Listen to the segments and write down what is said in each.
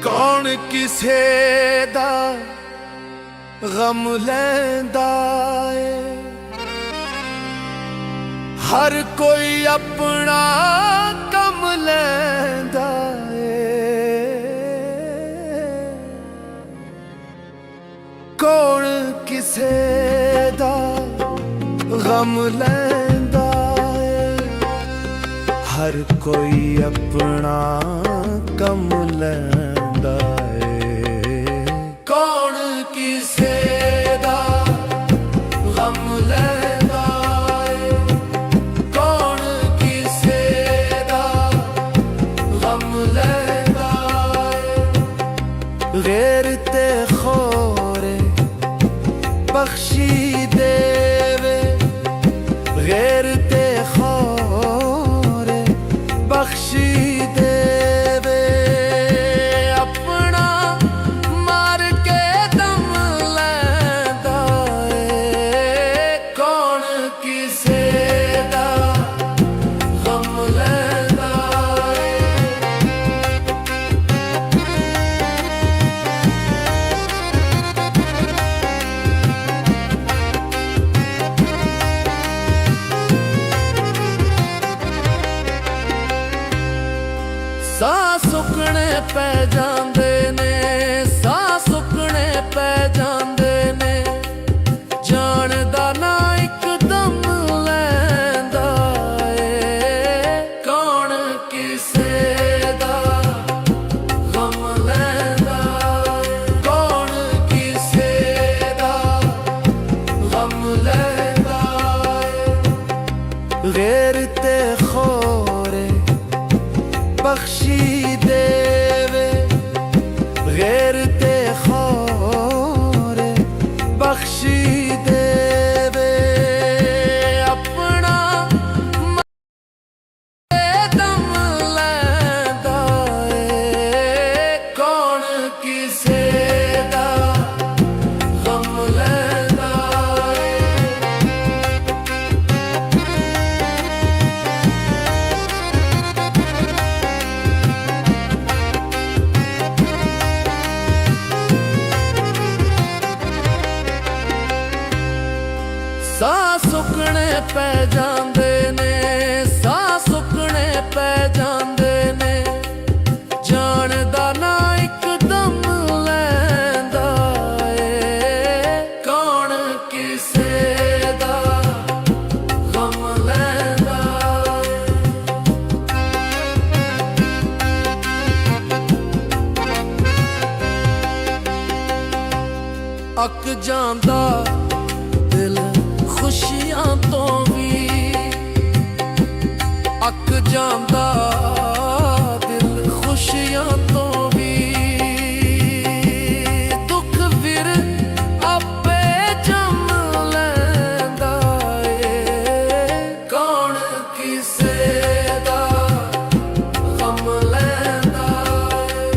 कौन किसे दा गम लैंदा है, हर कोई अपना कम लैंदा है। कौन किसे दा गम लैंदा है, हर कोई अपना कम लैंदा है। कौन किसे दा गम लैंदा है, कौन किसे दा गम लैंदा है। गैर ते खोरे बख्शी देवे, गैर ते खोरे बख्शी देवे। अपना मार के दम लैंदा है। कौन किसे दा गम लैंदा है। ਸਾਹ ਸੁੱਕਣੇ ਪੈ ਜਾਂਦੇ ਨੇ, ਸਾਹ ਸੁੱਕਣੇ ਪੈ ਜਾਂਦੇ ਨੇ। ਜਾਣਦਾ ਨਾ ਇੱਕਦਮ ਲੈਂਦਾ ਏ। ਕੌਣ ਕਿਸੇ ਦਾ ਗਮ ਲੈਂਦਾ ਏ, ਕੌਣ ਕਿਸੇ ਦਾ ਗਮ ਲੈਂਦਾ ਏ। ਗੈਰ ਤੇ ਖੋਰੇ बख्शी देवे, गैर ते खोरे बख्शी देवे। अपना दम लैंदा है। कौन किसे दा गम लैंदा है। ਸਾਹ ਸੁੱਕਣੇ ਪੈ ਜਾਂਦੇ ਨੇ, ਸਾਹ ਸੁੱਕਣੇ ਪੈ ਜਾਂਦੇ ਨੇ। ਜਾਣਦਾ ਨਾ ਇੱਕਦਮ ਲੈਂਦਾ ਏ। ਕੌਣ ਕਿਸੇ ਦਾ ਗਮ ਲੈਂਦਾ ਏ। ਅੱਕ ਜਾਂਦਾ ਦਿਲ ਖੁਸ਼ੀਆਂ ਤੋਂ ਵੀ, ਅੱਕ ਜਾਂਦਾ ਦਿਲ ਖੁਸ਼ੀਆਂ ਤੋਂ ਵੀ। ਦੁੱਖ ਫਿਰ ਆਪੇ ਜੰਮ ਲੈਂਦਾ ਏ। ਕੌਣ ਕਿਸੇ ਦਾ ਗਮ ਲੈਂਦਾ ਏ।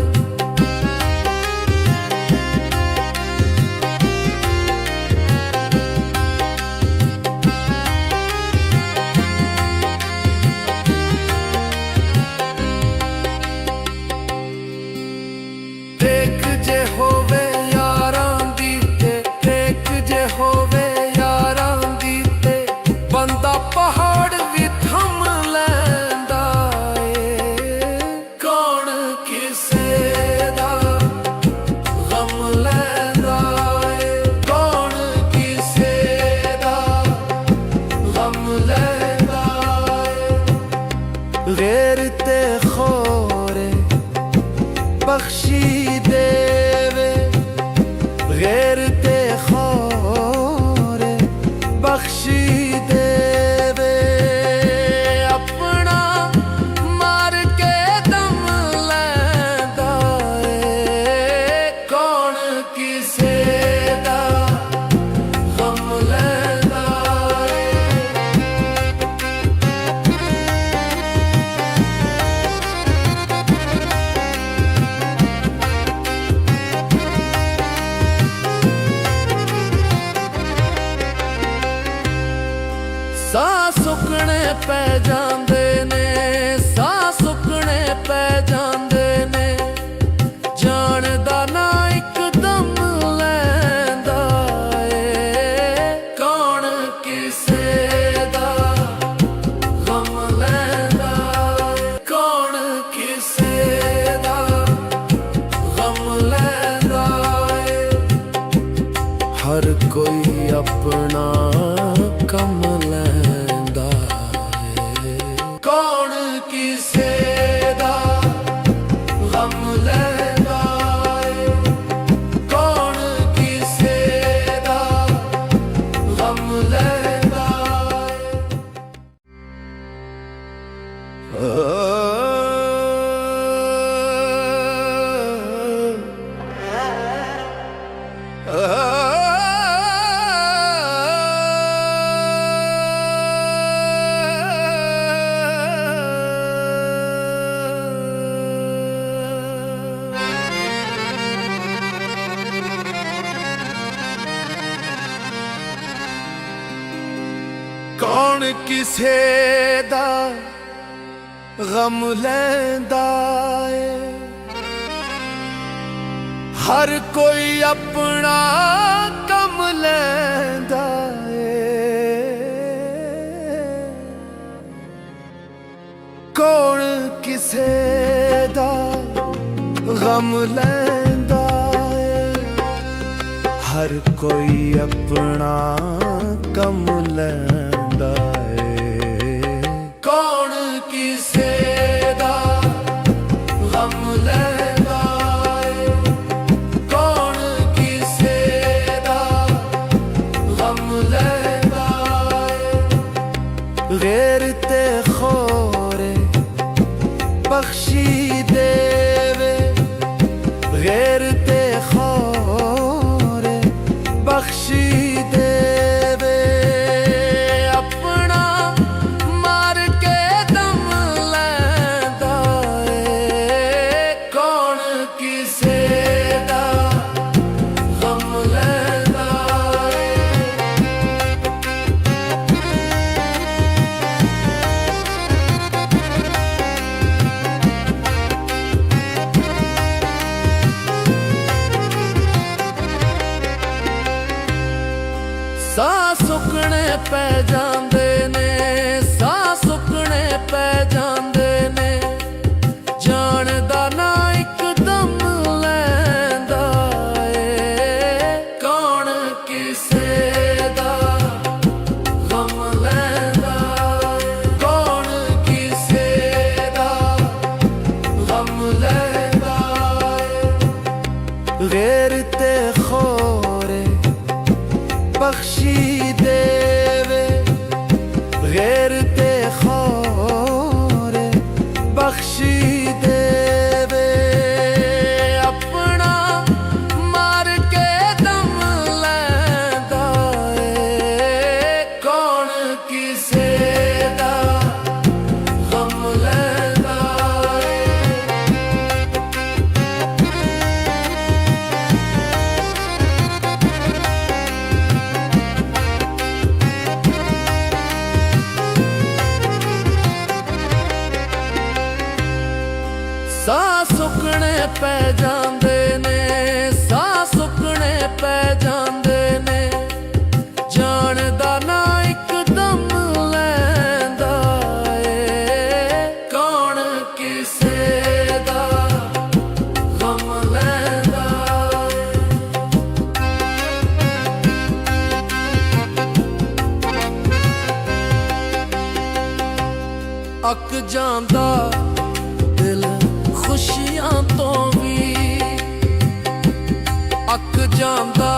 ਦੇਖ ਜੇ ਹੋਵੇ ਯਾਰਾਂ ਦੀ ਤੇ, ਦੇਖ ਜੇ ਹੋਵੇ ਯਾਰਾਂ ਦੀ ਤੇ। ਬੰਦਾ ਪਹਾੜ ਵੀ ਥੰਮ ਲੈਂਦਾ ਏ। ਕੌਣ ਕਿਸੇ ਦਾ ਗਮ ਲੈਂਦਾ ਏ, ਕੌਣ ਕਿਸੇ ਦਾ ਗਮ ਲੈਂਦਾ ਏ। ਗੈਰ ਤੇ ਖੋਰੇ बख्शी देवे, गैर ते खोरे बख्शी देवे। अपना मार के दम लैंदा है। कौन किसे दा ਪੈ ਜਾਂਦੇ ਨੇ, ਸਾਹ ਸੁੱਕਣੇ ਪੈ ਜਾਂਦੇ ਨੇ, ਜਾਣਦਾ ਨਾ ਇੱਕਦਮ ਲੈਂਦਾ ਏ ਕੌਣ ਕਿਸੇ ਦਾ ਗਮ ਲੈਂਦਾ ਏ, ਕੌਣ ਕਿਸੇ ਦਾ ਗਮ ਲੈਂਦਾ ਏ। ਹਰ ਕੋਈ ਆਪਣਾ ਕੰਮ ਲੈਂਦਾ ਏ, ਕੌਣ ਕਿਸੇ ਦਾ ਗਮ ਲੈਂਦਾ ਏ, ਕੌਣ ਕਿਸੇ ਦਾ ਗਮ ਲੈਂਦਾ ਕੌਣ ਕਿਸੇ ਦਾ ਗਮ ਲੈਂਦਾ ਏ, ਹਰ ਕੋਈ ਆਪਣਾ ਕੰਮ ਲੈਂਦਾ ਏ, ਕੌਣ ਕਿਸੇ ਦਾ ਗਮ ਲੈਂਦਾ ਏ, ਹਰ ਕੋਈ ਆਪਣਾ ਕੰਮ ਲੈਂਦਾ ਏ, ਕੌਣ ਕਿਸੇ ਦਾ ਗਮ ਲੈਂਦਾ ਏ, ਕੌਣ ਕਿਸੇ ਦਾ ਗਮ ਲੈਂਦਾ ਏ। ਗੈਰ ਤੇ ਖੋਰੇ ਬਖਸ਼ੀ ਦੇਵੇ, ਗੈਰ ਤੇ ਖੋਰੇ ਬਖਸ਼ੀ ਦੇਵੇ, ਆਪਣਾ ਮਾਰ ਕੇ ਦਮ ਲੈਂਦਾ ਏ, ਕੌਣ ਕਿਸੇ ਦਾ ਗਮ ਲੈਂਦਾ ਏ। ਸਾਹ ਸੁੱਕਣੇ ਪੈ ਜਾਂਦੇ ਨੇ, ਸਾਹ ਸੁੱਕਣੇ ਪੈ ਜਾਂਦੇ ਨੇ, ਜਾਣਦਾ ਨਾ ਇੱਕਦਮ ਲੈਂਦਾ ਏ, ਕੌਣ ਕਿਸੇ ਦਾ ਗਮ ਲੈਂਦਾ ਏ, ਕੌਣ ਕਿਸੇ ਦਾ ਗਮ ਲੈਂਦਾ ਏ। ਗੈਰ ਤੇ ਖੋਰੇ ਬਖਸ਼ੀ ਦੇਵੇ, ਗੈਰ ਤੇ ਖੋਰੇ ਬਖਸ਼ੀ ਦੇਵੇ, ਆਪਣਾ ਮਾਰ ਕੇ ਦਮ ਲੈਂਦਾ ਏ, ਕੌਣ ਕਿਸੇ ਦਾ ਗਮ ਲੈਂਦਾ ਏ। ਸਾਹ ਸੁੱਕਣੇ ਪੈ ਜਾਂਦੇ ਨੇ, ਸਾਹ ਸੁੱਕਣੇ ਪੈ ਜਾਂਦੇ ਨੇ, ਜਾਣਦਾ ਨਾ ਇੱਕਦਮ ਲੈਂਦਾ ਏ, ਕੌਣ ਕਿਸੇ ਦਾ ਗਮ ਲੈਂਦਾ ਏ। ਅੱਕ ਜਾਂਦਾ ਦਿਲ ਖੁਸ਼ੀਆਂ ਤੋਂ ਵੀ, ਅੱਕ ਜਾਂਦਾ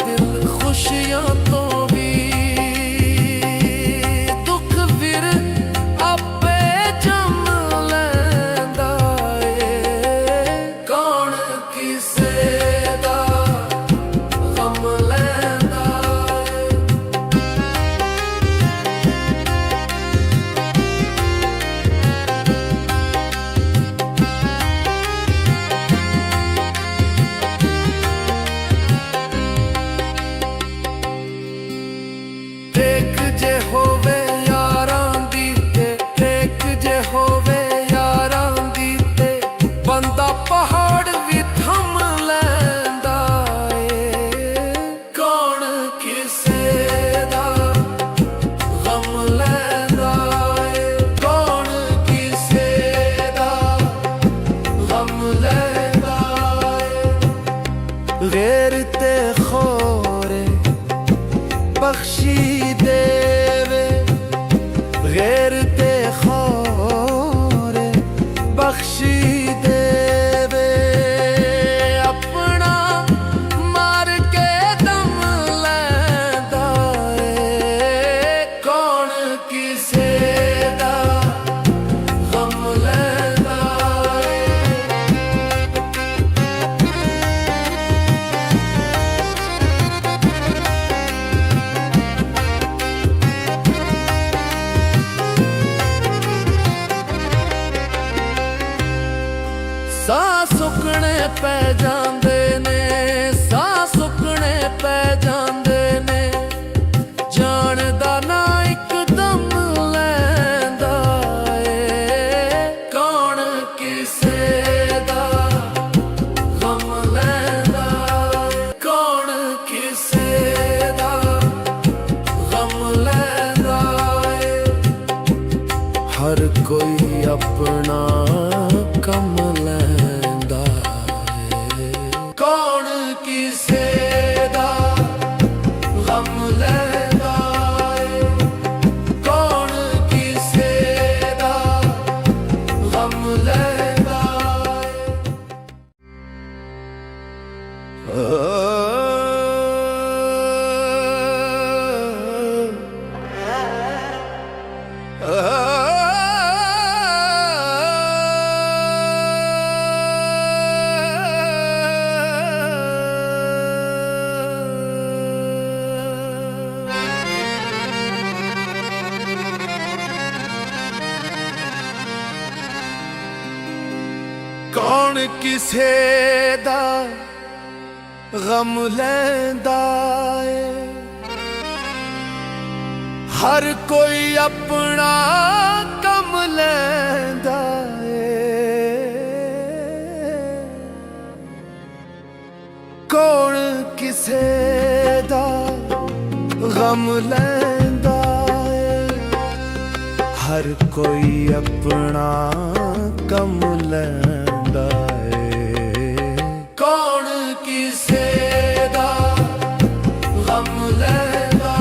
ਦਿਲ ਖੁਸ਼ੀਆਂ ਤੋਂ ਵੀ, ਦੁੱਖ ਫਿਰ ਆਪੇ ਜੰਮ ਲੈਂਦਾ ਏ, ਕੌਣ ਕਿਸੇ ਦਾ ਗਮ ਲੈਂਦਾ ਏ। गैर ते खोरे बख्शी देवे, गैर ते खोरे बख्शी देवे। अपना मार के दम लैंदा ए, कौन किसे दा गम लैंदा ए। ਸਾਹ ਸੁੱਕਣੇ ਪੈ ਜਾਂਦੇ ਨੇ, ਸਾਹ ਸੁੱਕਣੇ ਪੈ ਜਾਂਦੇ ਨੇ, ਜਾਣਦਾ ਨਾ ਇੱਕਦਮ ਲੈਂਦਾ ਏ, ਕੌਣ ਕਿਸੇ ਦਾ ਗਮ ਲੈਂਦਾ ਏ, ਕੌਣ ਕਿਸੇ ਦਾ ਗਮ ਲੈਂਦਾ ਏ। ਹਰ ਕੋਈ ਆਪਣਾ ਕੰਮ ਲੈਂਦਾ ਏ, ਕੌਣ ਕਿਸੇ ਦਾ ਗਮ ਲੈਂਦਾ ਏ, ਕੌਣ ਕਿਸੇ ਦਾ ਗਮ ਲੈਂਦਾ कौन किसे दा गम लैंदा ए, हर कोई अपना कम लैंदा ए, कौन किसे दा गम लैंदा ए, हर कोई अपना कम लैंदा ए, कौन किसे दा गम लैंदा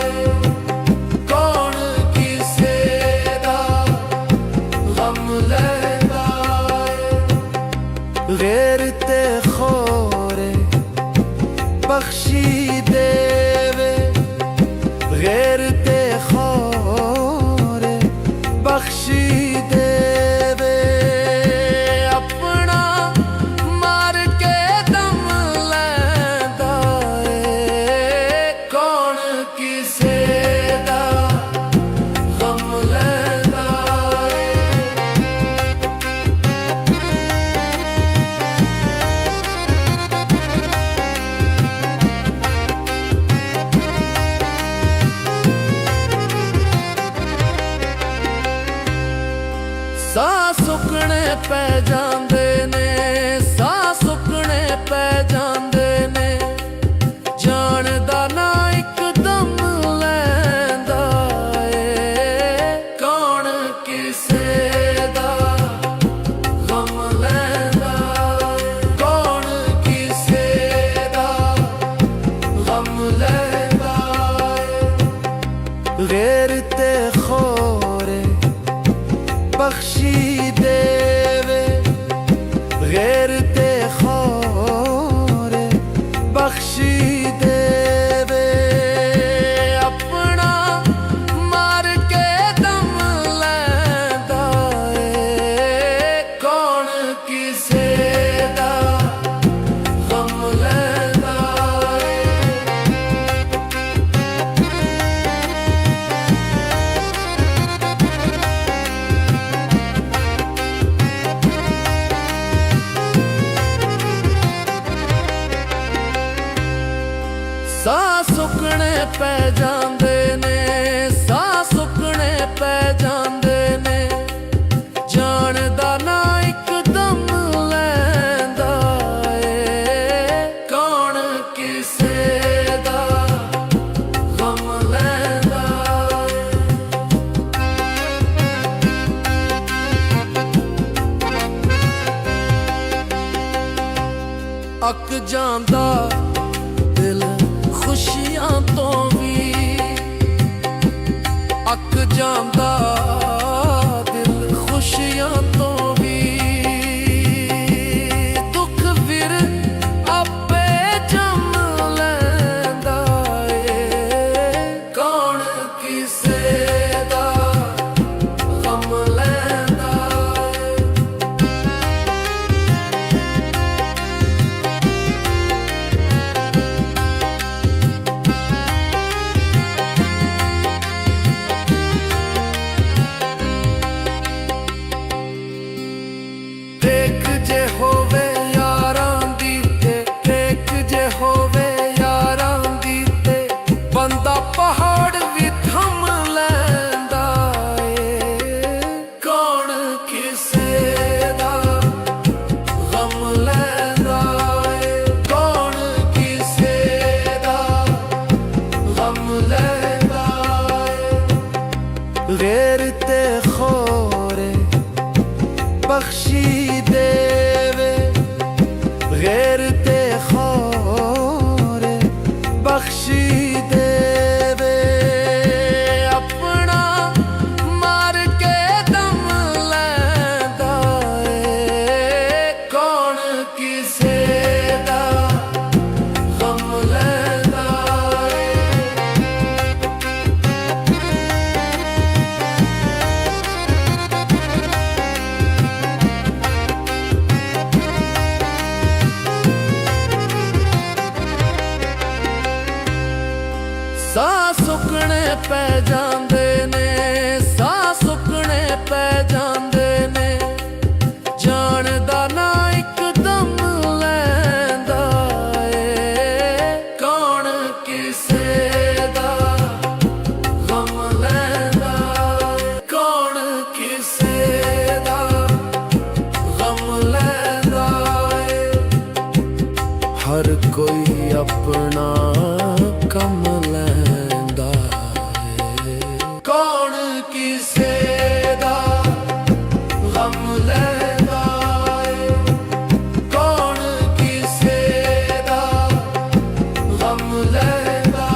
ए, कौन किसे दा गम लैंदा ए। गैर ते खोरे बख्शी देवे, गैर ते खोरे बख्शी देवे। अपना मार के दम लैंदा ए, कौन किसे दा गम लैंदा ए। ਸਾਹ ਸੁੱਕਣੇ ਪੈ ਜਾਂਦੇ ਨੇ, ਸਾਹ ਸੁੱਕਣੇ ਪੈ ਜਾਂਦੇ ਨੇ, ਜਾਣਦਾ ਨਾ ਇੱਕਦਮ ਲੈਂਦਾ ਏ, ਕੌਣ ਕਿਸੇ ਦਾ ਗਮ ਲੈਂਦਾ ਏ, ਕੌਣ ਕਿਸੇ ਦਾ ਗਮ ਲੈਂਦਾ ਏ। ਗੈਰ ਤੇ ਖੋਰੇ बख्शी देवे, गैर ते खोरे बख्शी देवे। अपना मार के दम लैंदा ए, कौन किसे दा गम लैंदा ए। ਸਾਹ ਸੁੱਕਣੇ ਪੈ ਜਾਂਦੇ ਨੇ, ਸਾਹ ਸੁੱਕਣੇ ਪੈ ਜਾਂਦੇ ਨੇ, ਜਾਣਦਾ ਨਾ ਇੱਕਦਮ ਲੈਂਦਾ ਏ, ਕੌਣ ਕਿਸੇ ਦਾ ਗਮ ਲੈਂਦਾ ਏ। ਅੱਕ ਜਾਂਦਾ ਦਿਲ ਖੁਸ਼ੀਆਂ ਤੋਂ ਵੀ, ਅੱਕ ਜਾਂਦਾ ਦਿਲ ਖੁਸ਼ੀਆਂ ਤੋਂ ਵੀ। ਦੁੱਖ ਫਿਰ ਆਪੇ ਜੰਮ ਲੈਂਦਾ ਏ, ਕੌਣ ਕਿਸੇ ਦਾ ਗਮ ਲੈਂਦਾ ਏ। ਦੇਖ ਜੇ ਹੋਵੇ ਯਾਰਾਂ ਦੀ ਤੇ, ਦੇਖ ਜੇ ਹੋਵੇ ਯਾਰਾਂ ਦੀ ਤੇ, ਬੰਦਾ ਪਹਾੜ ਵੀ ਥੰਮ ਲੈਂਦਾ ਏ, ਕੌਣ ਕਿਸੇ ਦਾ ਗਮ ਲੈਂਦਾ ਏ, ਕੌਣ ਕਿਸੇ ਦਾ ਗਮ ਲੈਂਦਾ ਏ। ਗੈਰ ਤੇ ਖੋਰੇ ਬਖਸ਼ੀ ਦੇਵੇ, ਗੈਰ ਤੇ ਖੋਰੇ ਬਖਸ਼ੀ ਦੇਵੇ, ਆਪਣਾ ਮਾਰ ਕੇ ਦਮ ਲੈਂਦਾ ਏ, ਕੌਣ ਕਿਸੇ ਦਾ ਗਮ ਲੈਂਦਾ ਏ। ਸਾਹ ਸੁੱਕਣੇ ਪੈ ਜਾਂਦੇ ਨੇ, ਸਾਹ ਸੁੱਕਣੇ ਪੈ ਜਾਂਦੇ ਨੇ, ਜਾਣਦਾ ਨਾ ਇੱਕਦਮ ਲੈਂਦਾ ਏ, ਕੌਣ ਕਿਸੇ ਦਾ ਗਮ ਲੈਂਦਾ ਏ, ਕੌਣ ਕਿਸੇ ਦਾ ਗਮ ਲੈਂਦਾ ਏ। ਹਰ ਕੋਈ ਆਪਣਾ ਕੰਮ ਲੈਂਦਾ ਏ, ਕੌਣ ਕਿਸੇ ਦਾ ਗਮ ਲੈਂਦਾ ਏ, ਕੌਣ ਕਿਸੇ ਦਾ ਗਮ ਲੈਂਦਾ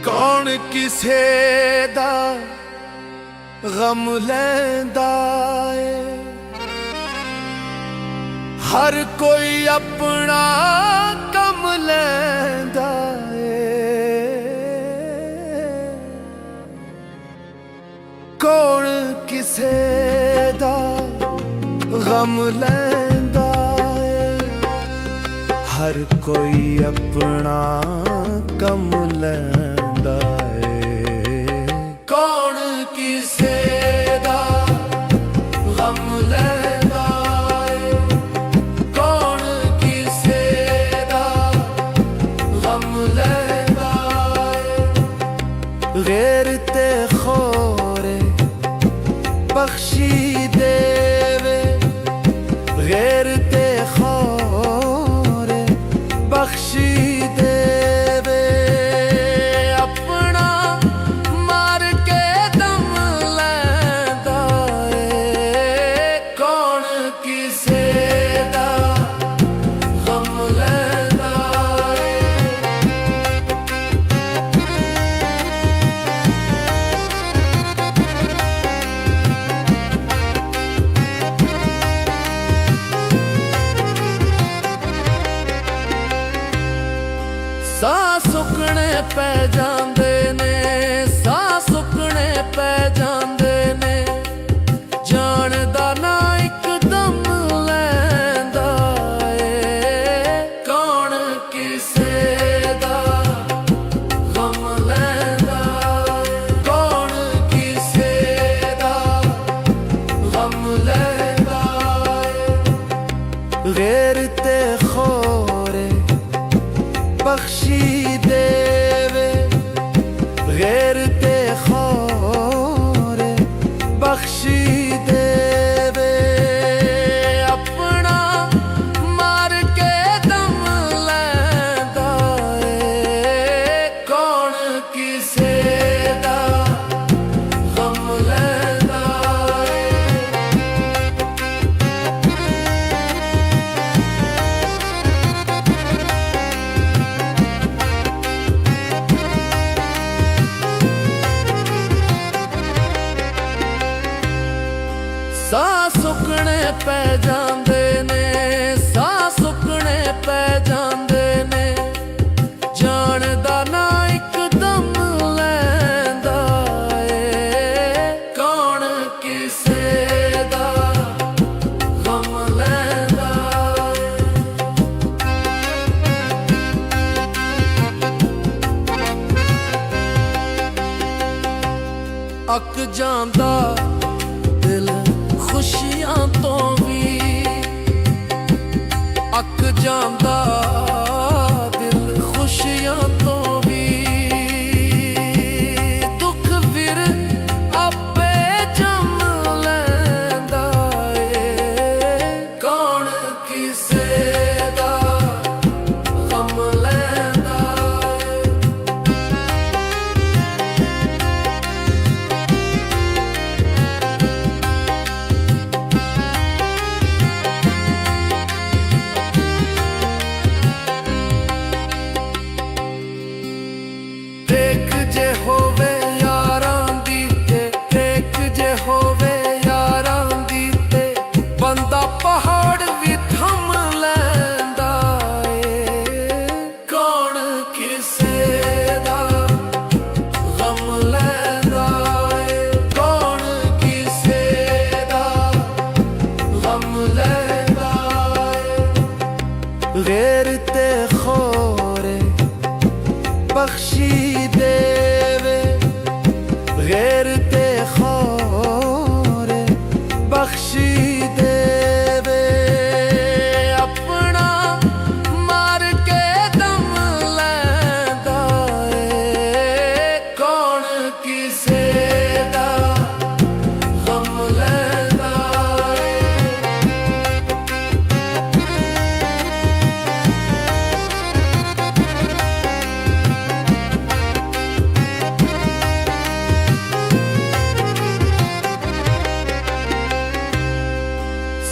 ਕੌਣ ਕਿਸੇ ਦਾ ਗਮ ਲੈਂਦਾ ਏ, ਹਰ ਕੋਈ ਆਪਣਾ ਕੰਮ ਲੈਂਦਾ ਏ, ਕੌਣ ਕਿਸੇ ਦਾ ਗਮ ਲੈਂਦਾ ਏ, ਹਰ ਕੋਈ ਆਪਣਾ ਕੰਮ ਲੈਂਦਾ ਏ, ਕੌਣ ਕਿਸੇ ਦਾ ਗਮ ਲੈਂਦਾ ਏ, ਕੌਣ ਕਿਸੇ ਦਾ ਗਮ ਲੈਂਦਾ ਏ। ਗੈਰ ਤੇ ਖੋਰੇ ਬਖਸ਼ੀ ਦੇਵੇ, ਗੈਰ ਤੇ ਖੋਰੇ ਬਖਸ਼ੀ ਦੇਵੇ, ਆਪਣਾ ਮਾਰ ਕੇ ਦਮ ਲੈਂਦਾ ਏ, ਕੌਣ ਕਿਸੇ ਦਾ ਗਮ ਲੈਂਦਾ ਏ। ਸਾਹ ਸੁੱਕਣੇ ਪੈ ਜਾਂਦੇ ਨੇ, ਸਾਹ ਸੁੱਕਣੇ ਪੈ ਜਾਂਦੇ ਨੇ, ਜਾਣਦਾ ਨਾ ਇੱਕਦਮ ਲੈਂਦਾ ਏ, ਕੌਣ ਕਿਸੇ ਦਾ ਗਮ ਲੈਂਦਾ ਏ, ਕੌਣ ਕਿਸੇ ਦਾ ਗਮ ਲੈਂਦਾ ਏ। ਗੈਰ ਤੇ ਖੋਰੇ ਜਾਂਦਾ ਦਿਲ ਖੁਸ਼ੀਆਂ ਤੋਂ ਵੀ ਅੱਕ ਜਾਂਦਾ ਦਿਲ ਖੁਸ਼ੀਆਂ ਤੋਂ ਵੀ ਦੁੱਖ ਫਿਰ ਆਪੇ ਜੰਮ ਲੈਂਦਾ ਏ ਕੌਣ ਕਿਸੇ ਦਾ ਗਮ ਲੈਂਦਾ ਏ ਦੇਖ ਜੇ ਹੋਵੇ ਯਾਰਾਂ ਦੀ ਤੇ ਦੇਖ ਜੇ ਹੋਵੇ ਯਾਰਾਂ ਦੀ ਤੇ ਬੰਦਾ ਪਹਾੜ ਵੀ ਥੰਮ ਲੈਂਦਾ ਏ ਕੌਣ ਕਿਸੇ ਦਾ ਗਮ ਲੈਂਦਾ ਏ ਕੌਣ ਕਿਸੇ ਦਾ ਗਮ ਲੈਂਦਾ ਏ ਗੈਰ ਤੇ ਖੋਰੇ ਬਖਸ਼ੀ ਦੇਵੇ ਗੈਰ ਤੇ ਖੋਰੇ ਬਖਸ਼ੀ ਦੇਵੇ ਆਪਣਾ ਮਾਰ ਕੇ ਦਮ ਲੈਂਦਾ ਏ ਕੌਣ ਕਿਸੇ ਦਾ ਗਮ ਲੈਂਦਾ ਏ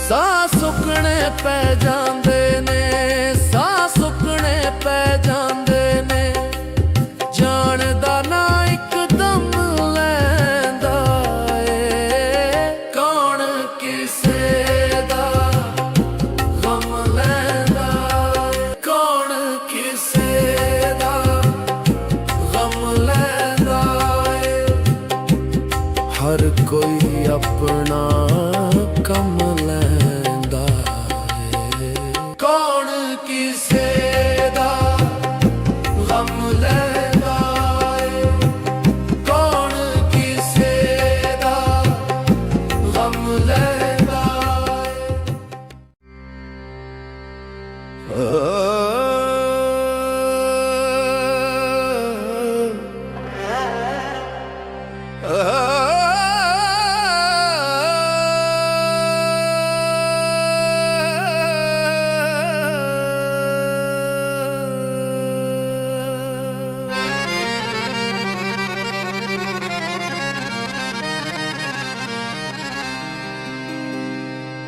ਸਾਹ ਸੁੱਕਣੇ ਪੈ ਜਾਂਦੇ ਨੇ ਸਾਹ ਸੁੱਕਣੇ ਪੈ ਜਾਂਦੇ ਨੇ ਜਾਣਦਾ ਨਾ ਇੱਕਦਮ ਲੈਂਦਾ ਏ ਕੌਣ ਕਿਸੇ ਦਾ ਗਮ ਲੈਂਦਾ ਏ ਕੌਣ ਕਿਸੇ ਦਾ ਗਮ ਲੈਂਦਾ ਏ ਹਰ ਕੋਈ ਆਪਣਾ ਕੰਮ ਲੈਂਦਾ ਏ ਕੌਣ ਕਿਸੇ ਦਾ ਗਮ ਲੈਂਦਾ ਏ ਕੌਣ ਕਿਸੇ ਦਾ ਗਮ ਲੈਂਦਾ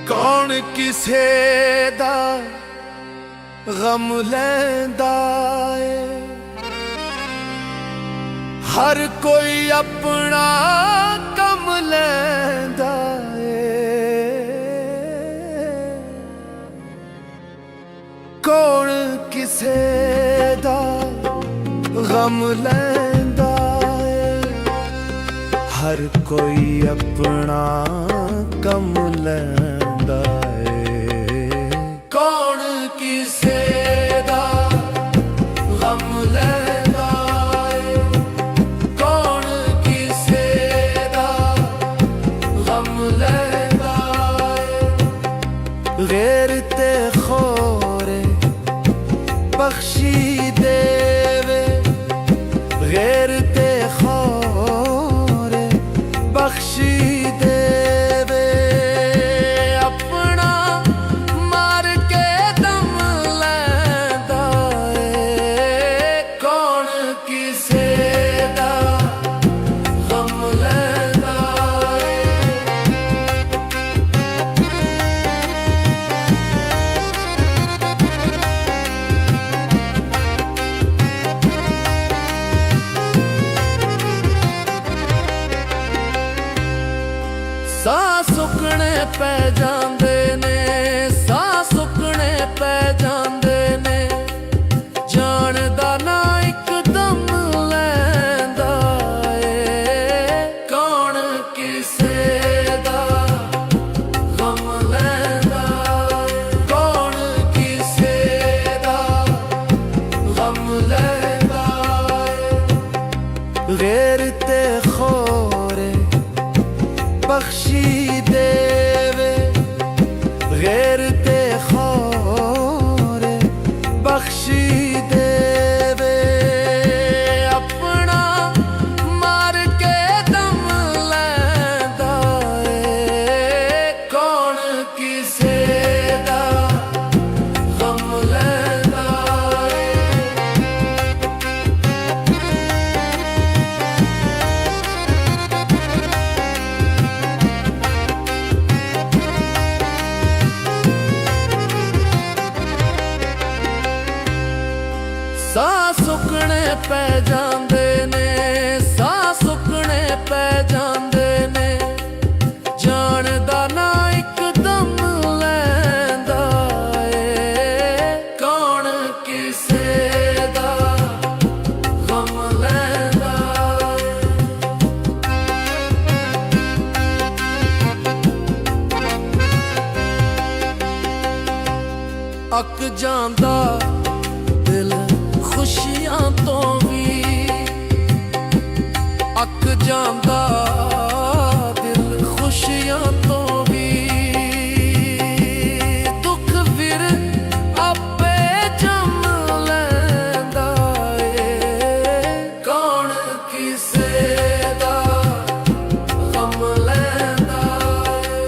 ਕੌਣ ਕਿਸੇ ਦਾ ਗਮ ਲੈਂਦਾ ਏ ਹਰ ਕੋਈ ਆਪਣਾ ਕੰਮ ਲੈਂਦਾ ਏ ਕੌਣ ਕਿਸੇ ਦਾ ਗਮ ਲੈਂਦਾ ਏ ਹਰ ਕੋਈ ਆਪਣਾ ਕੰਮ ਲੈਂਦਾ ਏ ਕੌਣ ਕਿਸੇ ਦਾ ਗਮ ਲੈਂਦਾ ਏ ਕੌਣ ਕਿਸੇ ਦਾ ਗਮ ਲੈਂਦਾ ਏ ਗੈਰ ਤੇ ਖੋਰੇ ਬਖਸ਼ੀ ਦੇਵੇ ਗੈਰ ਤੇ ਖੋਰੇ ਬਖਸ਼ੀ ਦੇਵੇ ਆਪਣਾ ਮਾਰ ਕੇ ਦਮ ਲੈਂਦਾ ਏ ਕੌਣ ਕਿਸੇ ਦਾ ਗਮ ਲੈਂਦਾ ਏ ਸਾਹ ਸੁੱਕਣੇ ਪੈ ਜਾਂਦੇ ਨੇ ਸਾਹ ਸੁੱਕਣੇ ਪੈ ਜਾਂਦੇ ਨੇ ਜਾਣਦਾ ਨਾ ਇੱਕਦਮ ਲੈਂਦਾ ਏ ਕੌਣ ਕਿਸੇ ਦਾ ਗਮ ਲੈਂਦਾ ਏ ਕੌਣ ਕਿਸੇ ਦਾ ਗਮ ਲੈਂਦਾ ਏ ਗੈਰ ਤੇ ਖੋਰੇ ਪੈ ਜਾਂਦੇ ਨੇ, ਸਾਹ ਸੁੱਕਣੇ ਪੈ ਜਾਂਦੇ ਨੇ। ਜਾਣ ਦਾ ਨਾ ਇੱਕਦਮ ਲੈਂਦਾ ਏ, ਕੌਣ ਕਿਸੇ ਦਾ ਗਮ ਲੈਂਦਾ ਏ। ਅੱਕ ਜਾਂਦਾ ਦਿਲ ਖੁਸ਼ੀਆਂ ਤੋਂ ਵੀ, ਅੱਕ ਜਾਂਦਾ ਦਿਲ ਖੁਸ਼ੀਆਂ ਤੋਂ ਵੀ। ਦੁੱਖ ਫਿਰ ਆਪੇ ਜੰਮ ਲੈਂਦਾ ਏ, ਕੌਣ ਕਿਸੇ ਦਾ ਗਮ ਲੈਂਦਾ ਏ।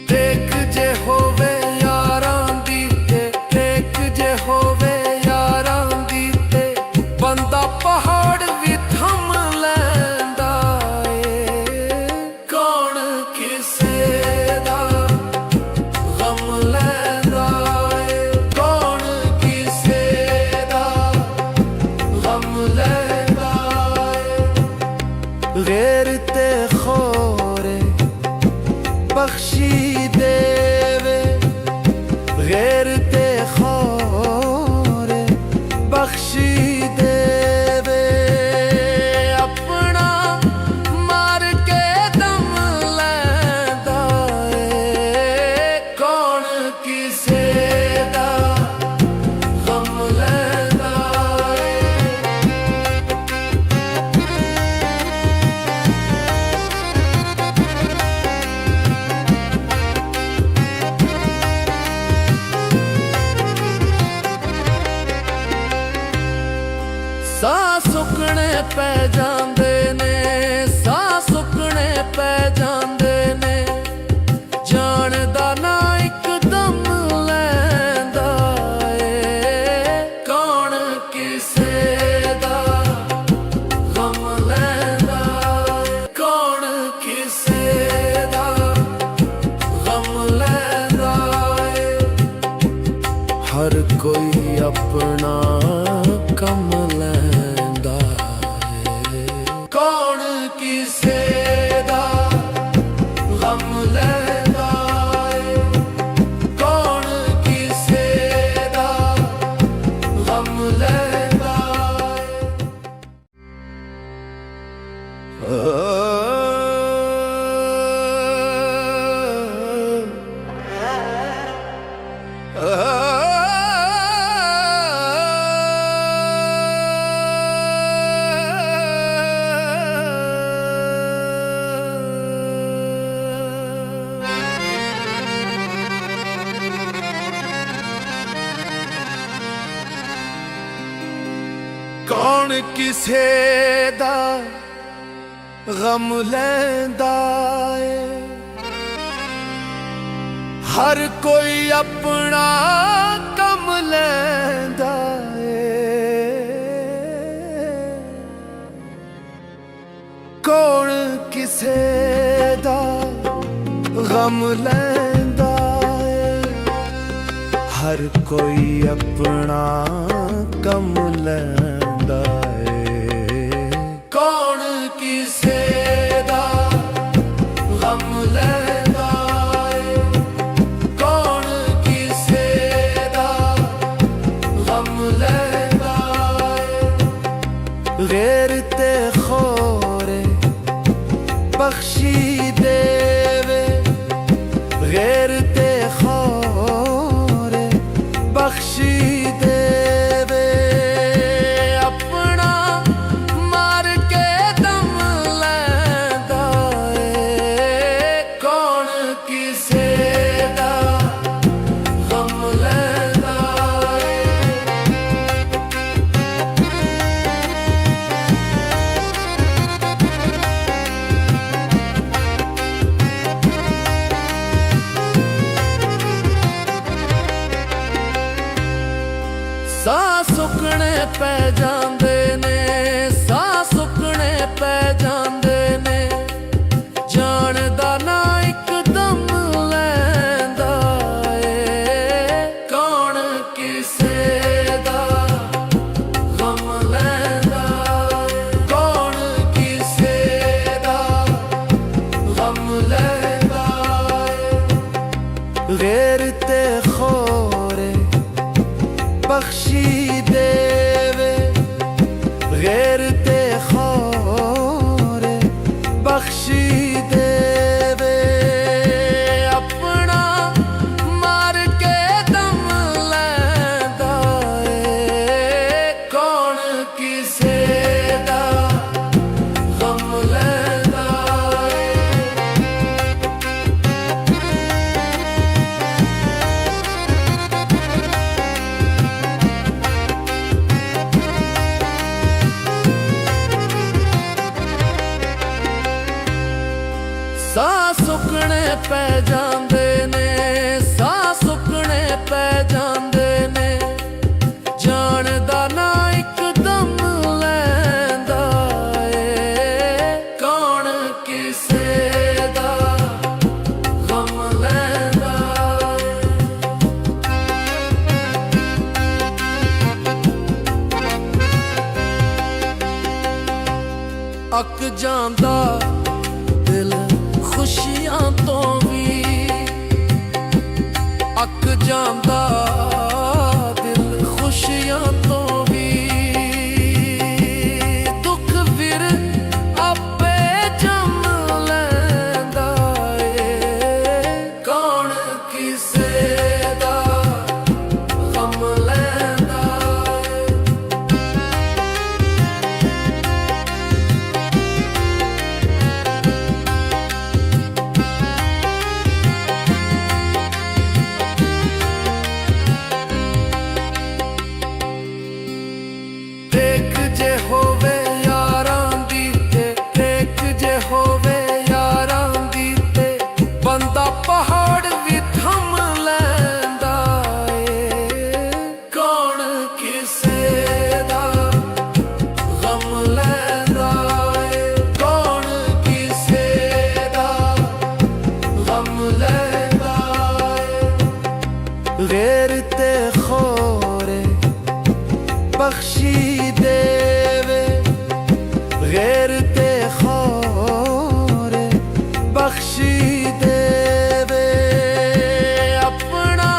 ਟੇਕ ਜੇ ਹੋਵੇ ਯਾਰਾਂ ਦੀ ਤੇ, ਟੇਕ ਜੇ ਹੋਵੇ ਯਾਰਾਂ ਦੀ ਤੇ, ਬੰਦਾ ਪਹਾੜ ਵੀ ਥੰਮ ਲੈਂਦਾ ਏ, ਕੌਣ ਕਿਸੇ ਦਾ ਗਮ ਲੈਂਦਾ ਏ, ਕੌਣ ਕਿਸੇ ਦਾ ਗਮ ਲੈਂਦਾ ਏ। ਗੈਰ ਤੇ ਖੋਰੇ ਬਖਸ਼ੀ ਦੇਵੇ, ਗੈਰ ਤੇ ਖੋਰੇ ਬਖਸ਼ੀ ਦੇਵੇ। ਆਪਣਾ ਮਾਰ ਕੇ ਦਮ ਲੈਂਦਾ ਏ, ਕੌਣ ਕਿਸੇ ਦਾ ਗਮ ਲੈਂਦਾ ਏ। ਸਾਹ ਸੁੱਕਣੇ ਪੈ ਜਾਂਦੇ ਨੇ, ਸਾਹ ਸੁੱਕਣੇ ਪੈ ਜਾਂਦੇ ਨੇ। ਜਾਣ ਦਾ ਨਾ ਇੱਕਦਮ ਲੈਂਦਾ ਏ, ਕੌਣ ਕਿਸੇ ਦਾ ਗਮ ਲੈਂਦਾ ਏ, ਕੌਣ ਕਿਸੇ ਦਾ ਗਮ ਲੈਂਦਾ ਏ। ਹਰ ਕੋਈ ਆਪਣਾ ਕੰਮ ਲੈਂਦਾ ਏ, ਕੌਣ ਕਿਸੇ ਦਾ ਗਮ ਲੈਂਦਾ ਏ, ਕੌਣ ਕਿਸੇ ਦਾ ਗਮ ਲੈਂਦਾ ਕੌਣ ਕਿਸੇ ਦਾ ਗਮ ਲੈਂਦਾ ਏ। ਹਰ ਕੋਈ ਆਪਣਾ ਕੰਮ ਲੈਂਦਾ ਏ, ਕੌਣ ਕਿਸੇ ਦਾ ਗਮ ਲੈਂਦਾ ਏ। ਹਰ ਕੋਈ ਆਪਣਾ ਕੰਮ ਲੈਂਦਾ ਏ, ਕੌਣ ਕਿਸੇ ਦਾ ਗਮ ਲੈਂਦਾ ਏ, ਕੌਣ ਕਿਸੇ ਦਾ ਗਮ ਲੈਂਦਾ ਏ। ਗੈਰ ਤੇ ਖੋਰੇ ਬਖਸ਼ੀ ਦੇਵੇ, ਗੈਰ ਤੇ ਖੋਰੇ ਬਖਸ਼ੀ ਦੇਵੇ। ਆਪਣਾ ਮਾਰ ਕੇ ਦਮ ਲੈਂਦਾ ਏ, ਕੌਣ ਕਿਸੇ ਦਾ ਗਮ ਲੈਂਦਾ ਏ। ਸਾਹ ਸੁੱਕਣੇ ਪੈ ਜਾਂਦੇ ਨੇ, ਸਾਹ ਸੁੱਕਣੇ ਪੈ ਜਾਂਦੇ ਨੇ, ਜਾਣ ਦਾ ਨਾ ਇੱਕਦਮ ਲੈਂਦਾ ਏ। ਕੌਣ ਕਿਸੇ ਦਾ ਗਮ ਲੈਂਦਾ ਏ, ਕੌਣ ਕਿਸੇ ਦਾ ਗਮ ਲੈਂਦਾ ਏ। ਗੈਰ ਤੇ ਖੋਰੇ ਬਖਸ਼ੀ ਦੇਵੇ, ਗੈਰ ਤੇ ਖੋਰੇ ਬਖਸ਼ੀ ਦੇਵੇ, ਆਪਣਾ ਮਾਰ ਕੇ ਦਮ ਲੈਂਦਾ ਏ। ਕੌਣ ਕਿਸੇ ਦਾ ਗਮ ਲੈਂਦਾ ਏ। ਸਾਹ ਸੁੱਕਣੇ ਪੈ ਜਾਂਦੇ ਨੇ, ਸਾਹ ਸੁੱਕਣੇ ਪੈ ਜਾਂਦੇ ਨੇ, ਜਾਣ ਦਾ ਨਾ ਇੱਕਦਮ ਲੈਂਦਾ ਏ। ਕੌਣ ਕਿਸੇ ਦਾ ਗਮ ਲੈਂਦਾ ਏ। ਅੱਕ ਜਾਂਦਾ ਦਿਲ ਖੁਸ਼ੀਆਂ ਤੋਂ ਵੀ, ਅੱਕ ਜਾਂਦਾ ਦਿਲ ਖੁਸ਼ੀਆਂ ਤੋਂ ਵੀ, ਦੁੱਖ ਫਿਰ ਆਪੇ ਜੰਮ ਲੈਂਦਾ ਏ। ਕੌਣ ਕਿਸੇ ਦਾ ਗਮ ਲੈਂਦਾ ਏ। ਦੇਖ ਜੇ ਹੋਵੇ ਯਾਰਾਂ ਦੀ ਤੇ, ਦੇਖ ਜੇ ਹੋਵੇ ਯਾਰਾਂ ਦੀ ਤੇ, ਬੰਦਾ ਪਹਾੜ ਵੀ ਥੰਮ ਲੈਂਦਾ ਏ। ਕੌਣ ਕਿਸੇ ਦਾ ਗਮ ਲੈਂਦਾ ਏ, ਕੌਣ ਕਿਸੇ ਦਾ ਗਮ ਲੈਂਦਾ ਏ। ਗੈਰ ਤੇ ਖੋਰੇ ਬਖਸ਼ੀ ਦੇਵੇ, ਗੈਰ ਤੇ ਖੋਰੇ ਬਖਸ਼ੀ ਦੇਵੇ, ਆਪਣਾ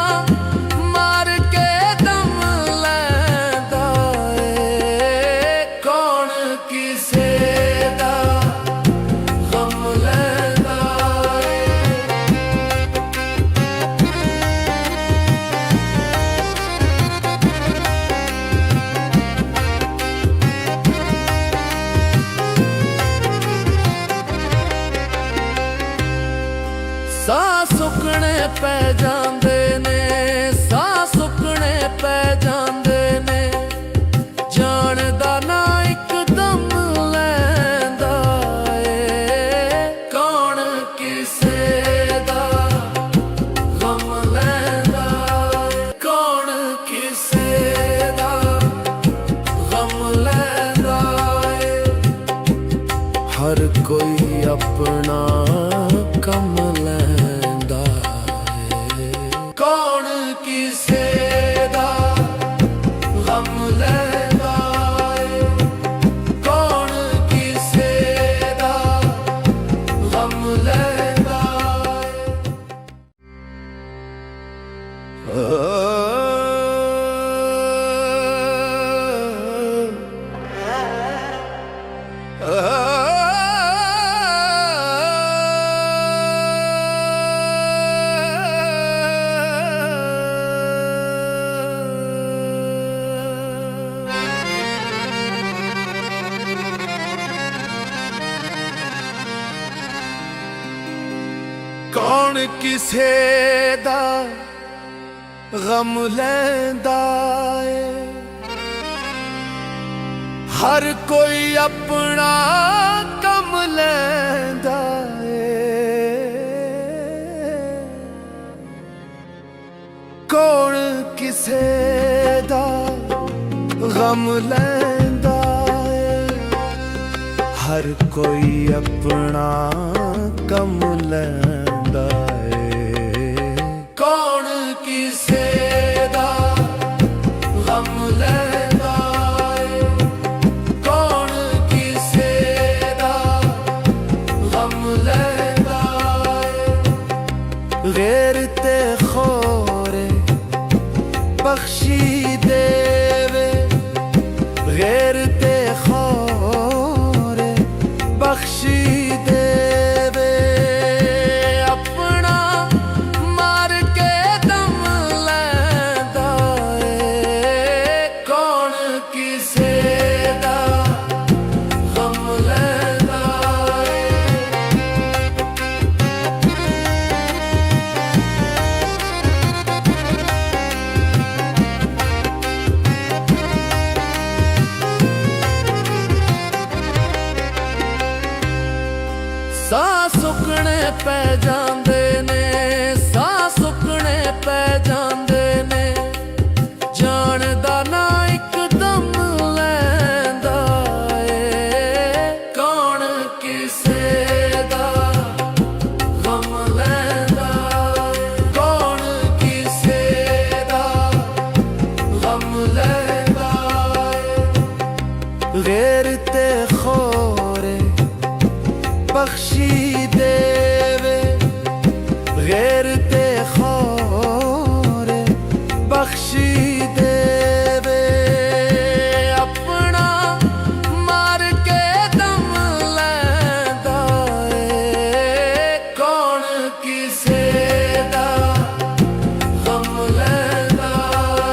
ਮਾਰ ਕੇ ਦਮ ਲੈਂਦਾ ਏ। ਕੌਣ ਕਿਸੇ ਦਾ ਗਮ ਲੈਂਦਾ ਏ। ਸਾਹ ਸੁੱਕਣੇ ਪੈ ਜਾਂਦੇ ਨੇ, ਸਾਹ ਸੁੱਕਣੇ ਪੈ ਜਾਂਦੇ ਨੇ, ਜਾਣ ਦਾ ਨਾ ਇੱਕਦਮ ਲੈਂਦਾ ਏ। ਕੌਣ ਕਿਸੇ ਦਾ ਗਮ ਲੈਂਦਾ ਏ, ਕੌਣ ਕਿਸੇ ਦਾ ਗਮ ਲੈਂਦਾ ਏ। ਹਰ ਕੋਈ ਆਪਣਾ ਕੰਮ ਲੈਂਦਾ ਏ। ਕੌਣ ਕਿਸੇ ਦਾ ਗਮ ਲੈਂਦਾ ਏ, ਕੌਣ ਕਿਸੇ ਦਾ ਗਮ ਲੈਂਦਾ ਕੌਣ ਕਿਸੇ ਦਾ ਗਮ ਲੈਂਦਾ ਏ। ਹਰ ਕੋਈ ਆਪਣਾ ਕੰਮ ਲੈਂਦਾ ਏ। ਕੌਣ ਕਿਸੇ ਦਾ गम लैंदा है। हर कोई अपना कम लैंदा है। कौन किसे दा गम लैंदा है। कौन किसे दा गम लैंदा है। गैर ते खोरे बख्शी देवे। गैर ते खोरे बख्शी देवे। अपना मार के दम लैंदा है। कौन किसे दा गम लैंदा है। ਸਾਹ ਸੁੱਕਣੇ ਪੈ ਜਾਂਦੇ ਨੇ। ਸਾਹ ਸੁੱਕਣੇ ਪੈ ਜਾਂਦੇ ਨੇ। ਜਾਣਦਾ ਨਾ ਇੱਕਦਮ ਲੈਂਦਾ ਏ। ਕੌਣ ਕਿਸੇ ਦਾ ਗਮ ਲੈਂਦਾ ਏ। ਕੌਣ ਕਿਸੇ ਦਾ ਗਮ ਲੈਂਦਾ ਏ। ਗੈਰ ਤੇ ਖੋਰੇ बख्शी देवे। गैर ते खोरे बख्शी देवे। अपना मार के दम लैंदा है। कौन किसे दा गम लैंदा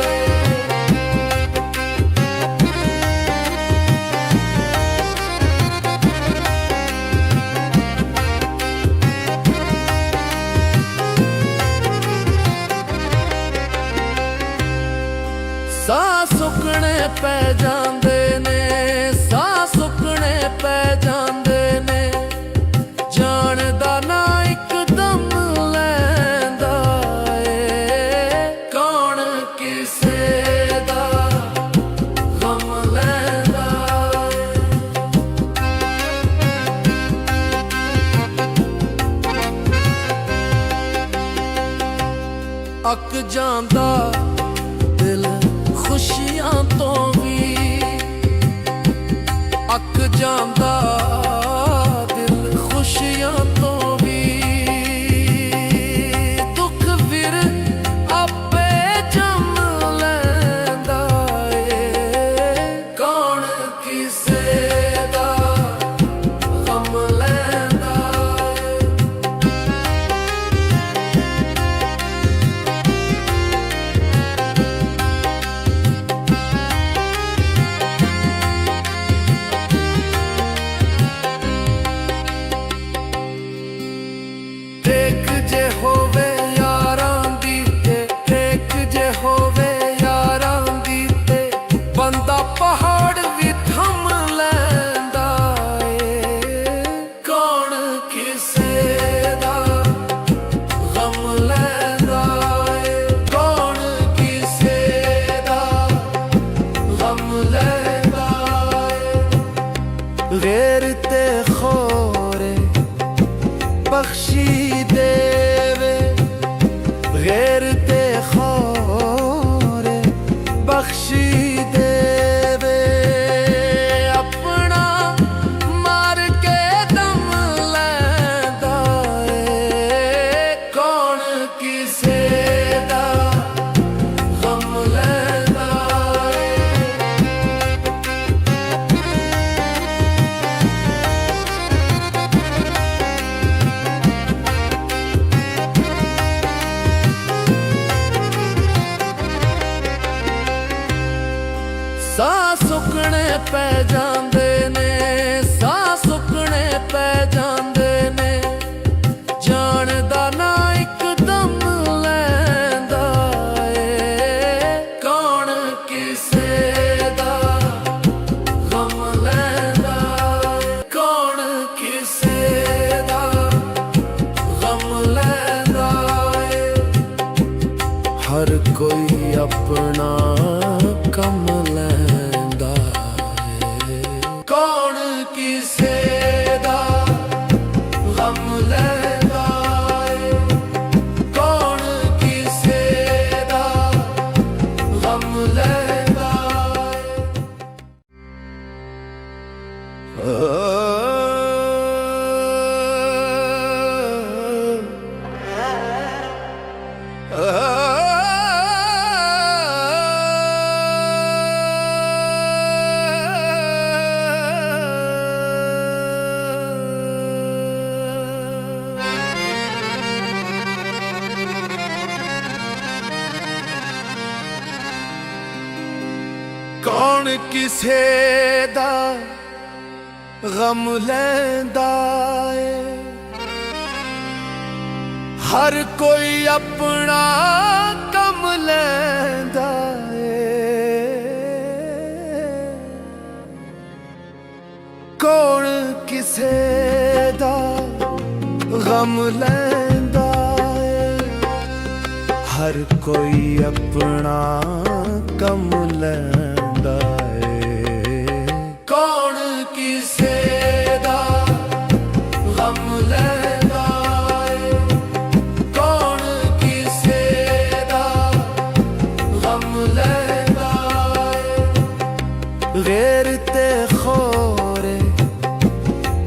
है। ਸਾਹ ਸੁੱਕਣੇ ਪੈ ਜਾਂਦੇ ਨੇ। ਸਾਹ ਸੁੱਕਣੇ ਪੈ ਜਾਂਦੇ ਨੇ। ਜਾਣਦਾ ਨਾ ਇੱਕਦਮ ਲੈਂਦਾ ਏ। ਕੌਣ ਕਿਸੇ ਦਾ ਗਮ ਲੈਂਦਾ ਏ। ਅੱਕ ਜਾਂਦਾ ਦਿਲ ਖੁਸ਼ੀਆਂ ਤੋਂ ਵੀ। ਅੱਕ ਜਾਂਦਾ ਦਿਲ ਖੁਸ਼ੀਆਂ ਤੋਂ ਵੀ। ਦੁੱਖ ਫਿਰ ਆਪੇ ਜੰਮ ਲੈਂਦਾ ਏ। ਕੌਣ ਕਿਸੇ ਦਾ ਗਮ ਲੈਂਦਾ ਏ। ਟੇਕ ਜੇ ਹੋਵੇ ਯਾਰਾਂ ਦੀ ਤੇ। ਟੇਕ ਜੇ ਹੋਵੇ ਯਾਰਾਂ ਦੀ ਤੇ। ਬੰਦਾ ਪਹਾੜ ਵੀ ਥੰਮ ਲੈਂਦਾ ਏ। ਕੌਣ ਕਿਸੇ ਦਾ ਗਮ ਲੈਂਦਾ ਏ। ਕੌਣ ਕਿਸੇ ਦਾ ਗਮ ਲੈਂਦਾ ਏ। ਗੈਰ ਤੇ ਖੋਰੇ ਬਖਸ਼ੀ ਦੇਵੇ। ਗੈਰ ਤੇ ਖੋਰੇ ਬਖਸ਼ੀ ਦੇਵੇ। ਆਪਣਾ ਮਾਰ ਕੇ ਦਮ ਲੈਂਦਾ ਏ। ਕੌਣ ਕਿਸੇ ਦਾ ਗਮ ਲੈਂਦਾ ਏ। ਸਾਹ ਸੁੱਕਣੇ ਪੈ ਜਾਂਦੇ ਨੇ। ਸਾਹ ਸੁੱਕਣੇ ਪੈ ਜਾਂਦੇ ਨੇ। ਜਾਣਦਾ ਨਾ ਇੱਕਦਮ ਲੈਂਦਾ ਏ। ਕੌਣ ਕਿਸੇ ਦਾ ਗਮ ਲੈਂਦਾ ਏ। ਕੌਣ ਕਿਸੇ ਦਾ ਗਮ ਲੈਂਦਾ ਏ। ਹਰ ਕੋਈ अपना कम ले कौन किसे दा गम लैंदा है। हर कोई अपना कम लैंदा है। कौन किसे दा गम लैंदा है। हर कोई अपना कम लैंदा है। कौन किसे दा गम लैंदा है। कौन किसे दा गम लैंदा है। गैर ते खोरे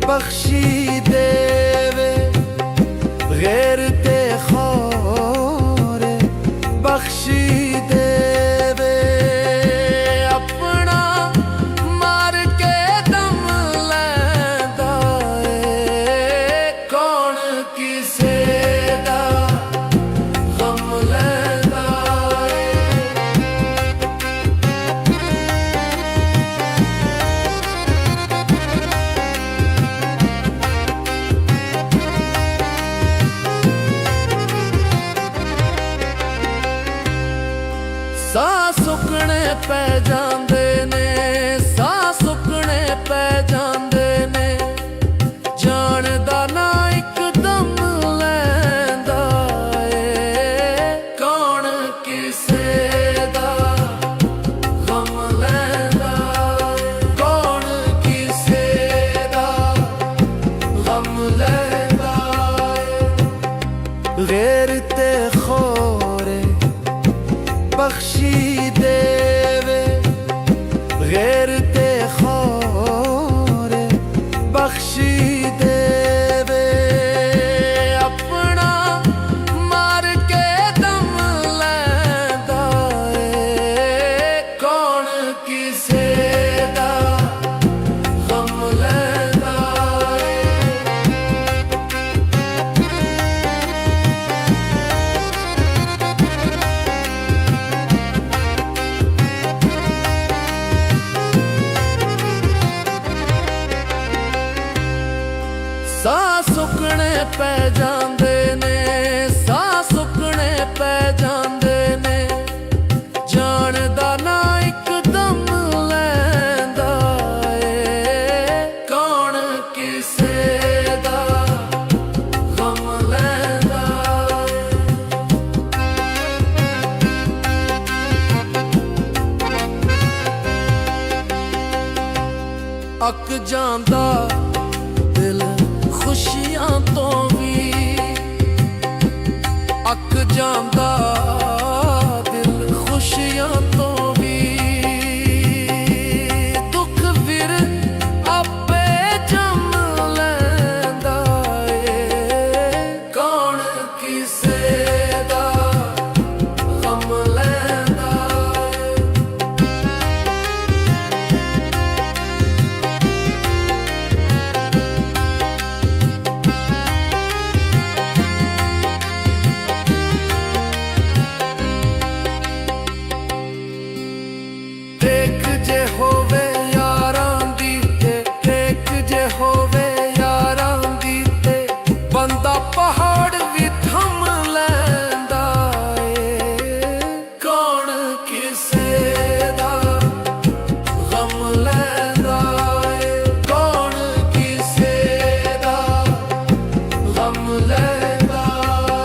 बख्शी देवे। गैर ते खोरे बख्शी देवे। अपना मार के दम लैंदा है। कौन किसे दा गम लैंदा है। ਸਾਹ ਸੁੱਕਣੇ ਪੈ ਜਾਂਦੇ ਨੇ। ਸਾਹ ਸੁੱਕਣੇ ਪੈ ਜਾਂਦੇ ਨੇ। ਜਾਣਦਾ ਨਾ ਇੱਕਦਮ ਲੈਂਦਾ ਏ। ਕੌਣ ਕਿਸੇ ਦਾ ਗਮ ਲੈਂਦਾ ਏ। ਕੌਣ ਕਿਸੇ ਦਾ ਗਮ ਲੈਂਦਾ ਏ। ਗੈਰ ਤੇ ਖੋਰੇ बख्शी देवे। गैर ते खोरे बख्शी देवे। अपना मार के दम लैंदा है। कौन किसे दा गम लैंदा है। ਸਾਹ ਸੁੱਕਣੇ ਪੈ ਜਾਂਦੇ ਨੇ। ਸਾਹ ਸੁੱਕਣੇ ਪੈ ਜਾਂਦੇ ਨੇ। ਜਾਣਦਾ ਨਾ ਇੱਕਦਮ ਲੈਂਦਾ ਏ। ਕੌਣ ਕਿਸੇ ਦਾ ਗਮ ਲੈਂਦਾ ਏ। ਅੱਕ ਜਾਂਦਾ ਦਿਲ ਖੁਸ਼ੀਆਂ ਤੋਂ ਵੀ। ਅੱਕ ਜਾਂਦਾ ਦਿਲ ਖੁਸ਼ੀਆਂ ਤੋਂ ਵੀ। ਦੁੱਖ ਫਿਰ ਆਪੇ ਜੰਮ ਲੈਂਦਾ ਏ। ਕੌਣ ਕਿਸੇ ਦਾ ਗਮ ਲੈਂਦਾ ਏ। ਦੇਖ ਜੇ ਹੋਵੇ ਯਾਰਾਂ ਦੀ ਤੇ। ਦੇਖ ਜੇ ਹੋਵੇ ਯਾਰਾਂ ਦੀ ਤੇ। ਬੰਦਾ ਪਹਾੜ ਵੀ ਥੰਮ ਲੈਂਦਾ ਏ। ਕੌਣ ਕਿਸੇ ਦਾ ਗਮ ਲੈਂਦਾ ਏ। ਕੌਣ ਕਿਸੇ ਦਾ ਗਮ ਲੈਂਦਾ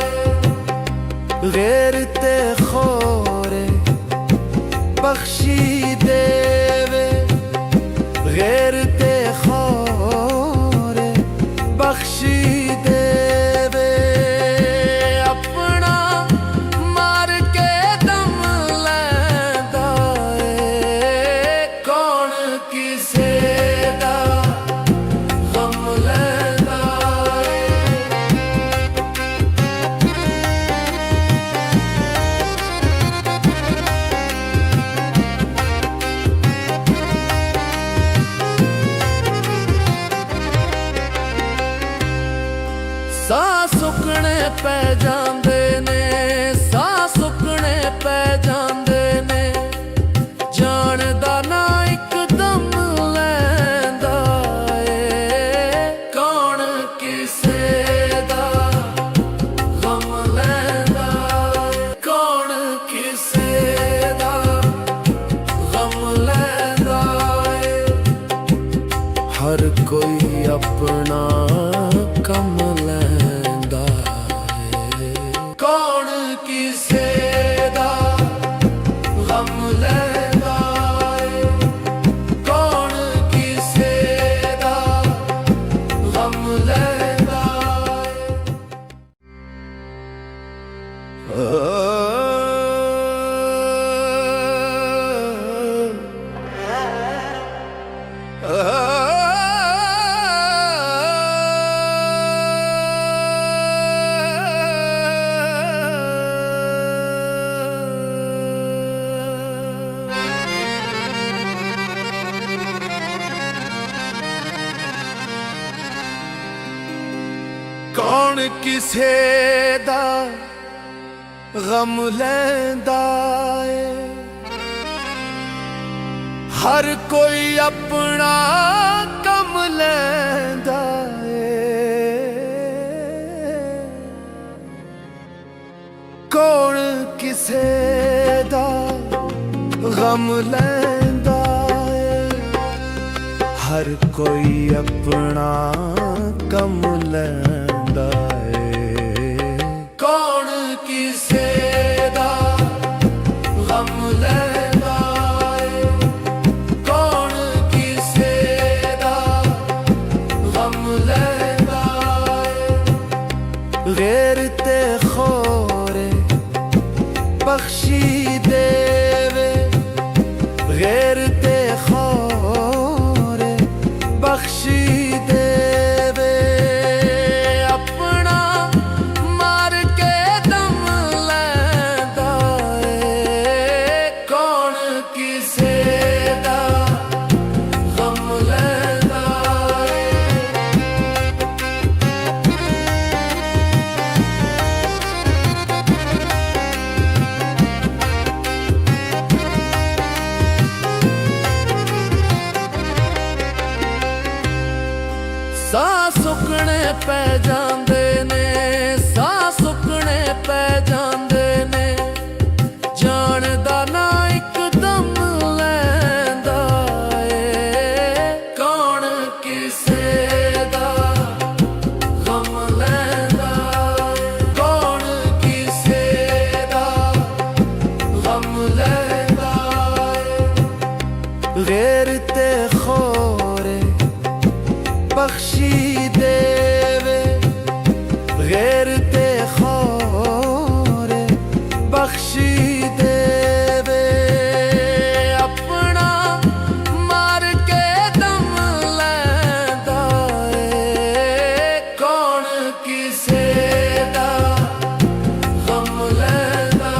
ਏ। ਗੈਰ ਤੇ ਖੋਰੇ ਬਖਸ਼ੀ ਦੇਵੇ। ਗੈਰ ਤੇ ਖੋਰੇ ਬਖਸ਼ੀ ਦੇਵੇ। ਆਪਣਾ ਮਾਰ ਕੇ ਦਮ ਲੈਂਦਾ ਏ। ਕੌਣ ਕਿਸੇ ਦਾ ਗਮ ਲੈਂਦਾ ਏ। ਕਿਸੇ ਦਾ ਗਮ ਲੈਂਦਾ ਏ, ਹਰ ਕੋਈ ਆਪਣਾ ਕੰਮ ਲੈਂਦਾ ਏ। ਕੌਣ ਕਿਸੇ ਦਾ ਗਮ ਲੈਂਦਾ ਏ, ਹਰ ਕੋਈ ਆਪਣਾ ਕੰਮ ਲੈਂਦਾ ਏ। ਕੌਣ ਕਿਸੇ ਦਾ ਗਮ ਲੈਂਦਾ ਏ, ਕੌਣ ਕਿਸੇ ਦਾ ਗਮ ਲੈਂਦਾ ਏ। ਗੈਰ ਤੇ ਖੋਰੇ ਬਖਸ਼ੀ ਦੇਵੇ, ਗੈਰ ਤੇ ਖੋਰੇ ਬਖਸ਼ੀ ਦੇਵੇ। ਆਪਣਾ ਮਾਰ ਕੇ ਦਮ ਲੈਂਦਾ ਏ, ਕੌਣ ਕਿਸੇ ਦਾ ਗਮ ਲੈਂਦਾ ਏ। ਸਾਹ ਸੁੱਕਣੇ ਪੈ ਜਾਂਦੇ ਨੇ, ਸਾਹ ਸੁੱਕਣੇ ਪੈ ਜਾਂਦੇ ਨੇ। ਜਾਣਦਾ ਨਾ ਇੱਕਦਮ ਲੈਂਦਾ ਏ, ਕੌਣ ਕਿਸੇ ਦਾ ਗਮ ਲੈਂਦਾ ਏ, ਕੌਣ ਕਿਸੇ ਦਾ ਗਮ ਲੈਂਦਾ ਏ। ਗੈਰ ਤੇ ਖੋਰੇ ਬਖਸ਼ੀ ਦੇਵੇ, ਗੈਰ ਤੇ ਖੋਰੇ ਬਖਸ਼ੀ ਦੇਵੇ। ਆਪਣਾ ਮਾਰ ਕੇ ਦਮ ਲੈਂਦਾ ਏ, ਕੌਣ ਕਿਸੇ ਦਾ ਗਮ ਲੈਂਦਾ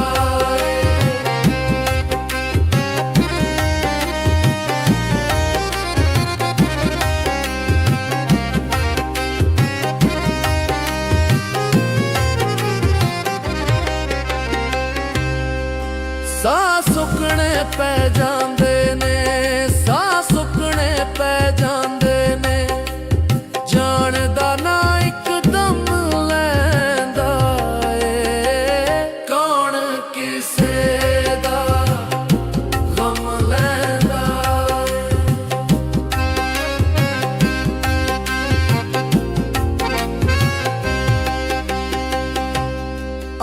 ਏ। ਸਾਹ ਸੁੱਕਣੇ ਪੈ ਜਾਂਦੇ ਨੇ, ਸਾਹ ਸੁੱਕਣੇ ਪੈ ਜਾਂਦੇ ਨੇ। ਜਾਣਦਾ ਨਾ ਇੱਕਦਮ ਲੈਂਦਾ ਏ, ਕੌਣ ਕਿਸੇ ਦਾ ਗਮ ਲੈਂਦਾ ਏ।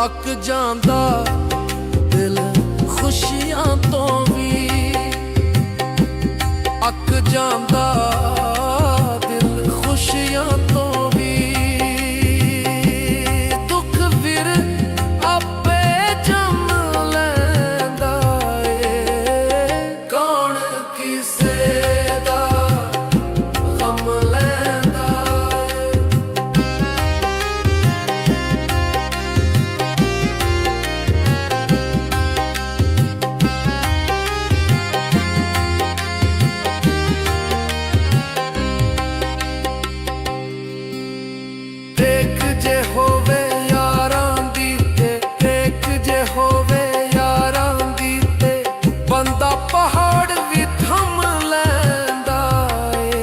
ਅੱਕ ਜਾਂਦਾ ਦਿਲ ਖੁਸ਼ੀਆਂ ਤੋਂ ਵੀ, ਅੱਕ ਜਾਂਦਾ ਦਿਲ ਖੁਸ਼ੀਆਂ ਤੋਂ ਵੀ। ਦੁੱਖ ਫਿਰ ਆਪੇ ਜੰਮ ਲੈਂਦਾ ਏ, ਕੌਣ ਕਿਸੇ ਦਾ ਗਮ ਲੈਂਦਾ ਏ। ਦੇਖ ਜੇ ਹੋਵੇ ਯਾਰਾਂ ਦੀ ਤੇ, ਦੇਖ ਜੇ ਹੋਵੇ ਯਾਰਾਂ ਦੀ ਤੇ। ਬੰਦਾ ਪਹਾੜ ਵੀ ਥੰਮ ਲੈਂਦਾ ਏ,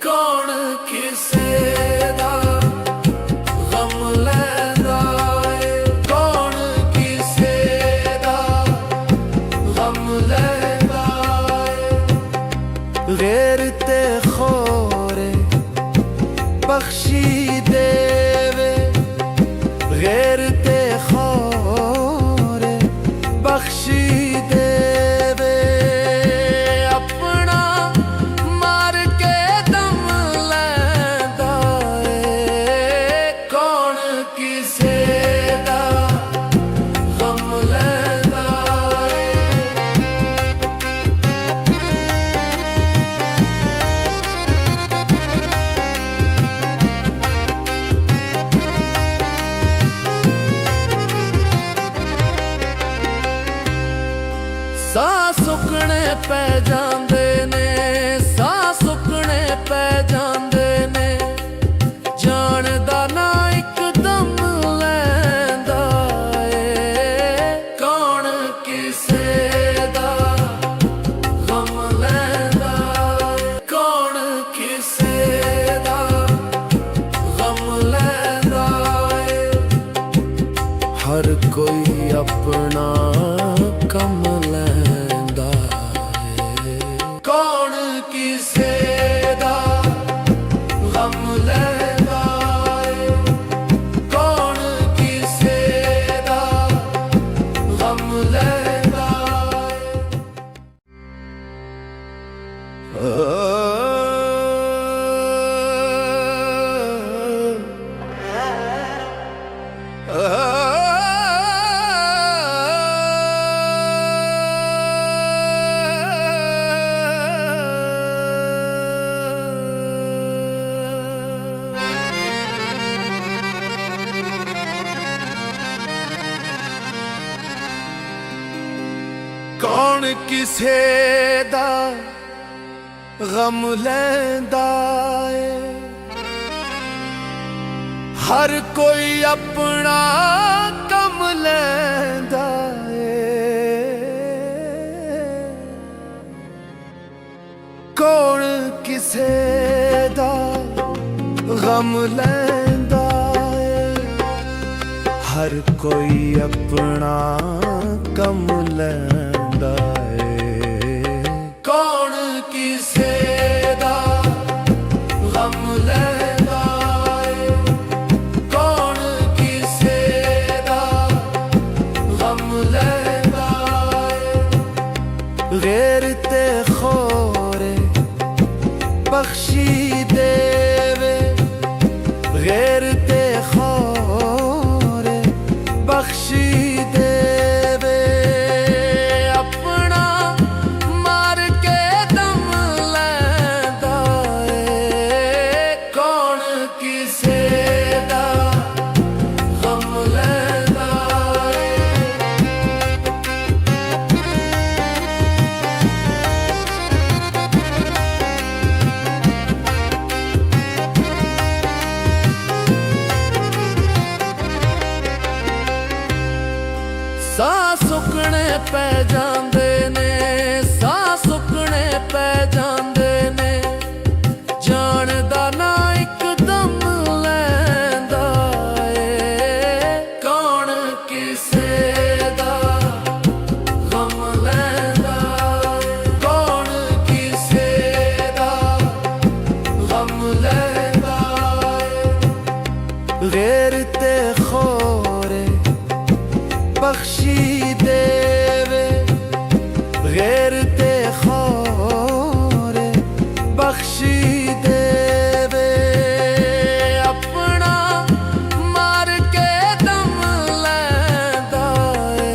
ਕੌਣ ਕਿਸੇ ਦਾ ਗਮ ਲੈਂਦਾ ਏ, ਕੌਣ ਕਿਸੇ ਦਾ ਗਮ ਲੈਂਦਾ ਏ। ਗੈਰ ਤੇ ਖੋਰੇ ਬਖਸ਼ੀ ਦੇਵੇ, ਗੈਰ ਤੇ ਖੋਰੇ ਬਖਸ਼ੀ ਦੇਵੇ। ਆਪਣਾ ਮਾਰ ਕੇ ਦਮ ਲੈਂਦਾ ਏ, ਕੌਣ ਕਿਸੇ ਦਾ ਗਮ ਲੈਂਦਾ ਏ। ਸਾਹ ਸੁੱਕਣੇ ਪੈ ਜਾਂਦੇ ਨੇ, ਸਾਹ ਸੁੱਕਣੇ ਪੈ ਜਾਂਦੇ ਨੇ। ਜਾਣਦਾ ਨਾ कौन किसे दा गम लैंदा है, हर कोई अपना कम लैंदा है। कौन किसे दा गम लैंदा है, हर कोई अपना कम लैंदा है। कौन किसे दा गम लैंदा है, कौन किसे दा गम लैंदा है। गैर ते खोरे बख्शी देवे, गैर ते खोरे बख्शी देवे। अपना मार के दम लैंदा है, कौन किसे दा गम लैंदा है। ਸਾਹ ਸੁੱਕਣੇ ਪੈ ਜਾਂਦੇ ਨੇ, ਸਾਹ ਸੁੱਕਣੇ ਪੈ ਜਾਂਦੇ ਨੇ। ਜਾਣ ਦਾ ਨਾ ਇੱਕਦਮ ਲੈਂਦਾ ਏ, ਕੌਣ ਕਿਸੇ ਦਾ ਗਮ ਲੈਂਦਾ ਏ। ਕੌਣ ਕਿਸੇ ਦਾ ਗਮ ਲੈਂਦਾ ਏ। ਗੈਰ ਤੇ ਖੋਰੇ बख्शी देवे, गैर ते खोरे बख्शी देवे। अपना मार के दम लैंदा है,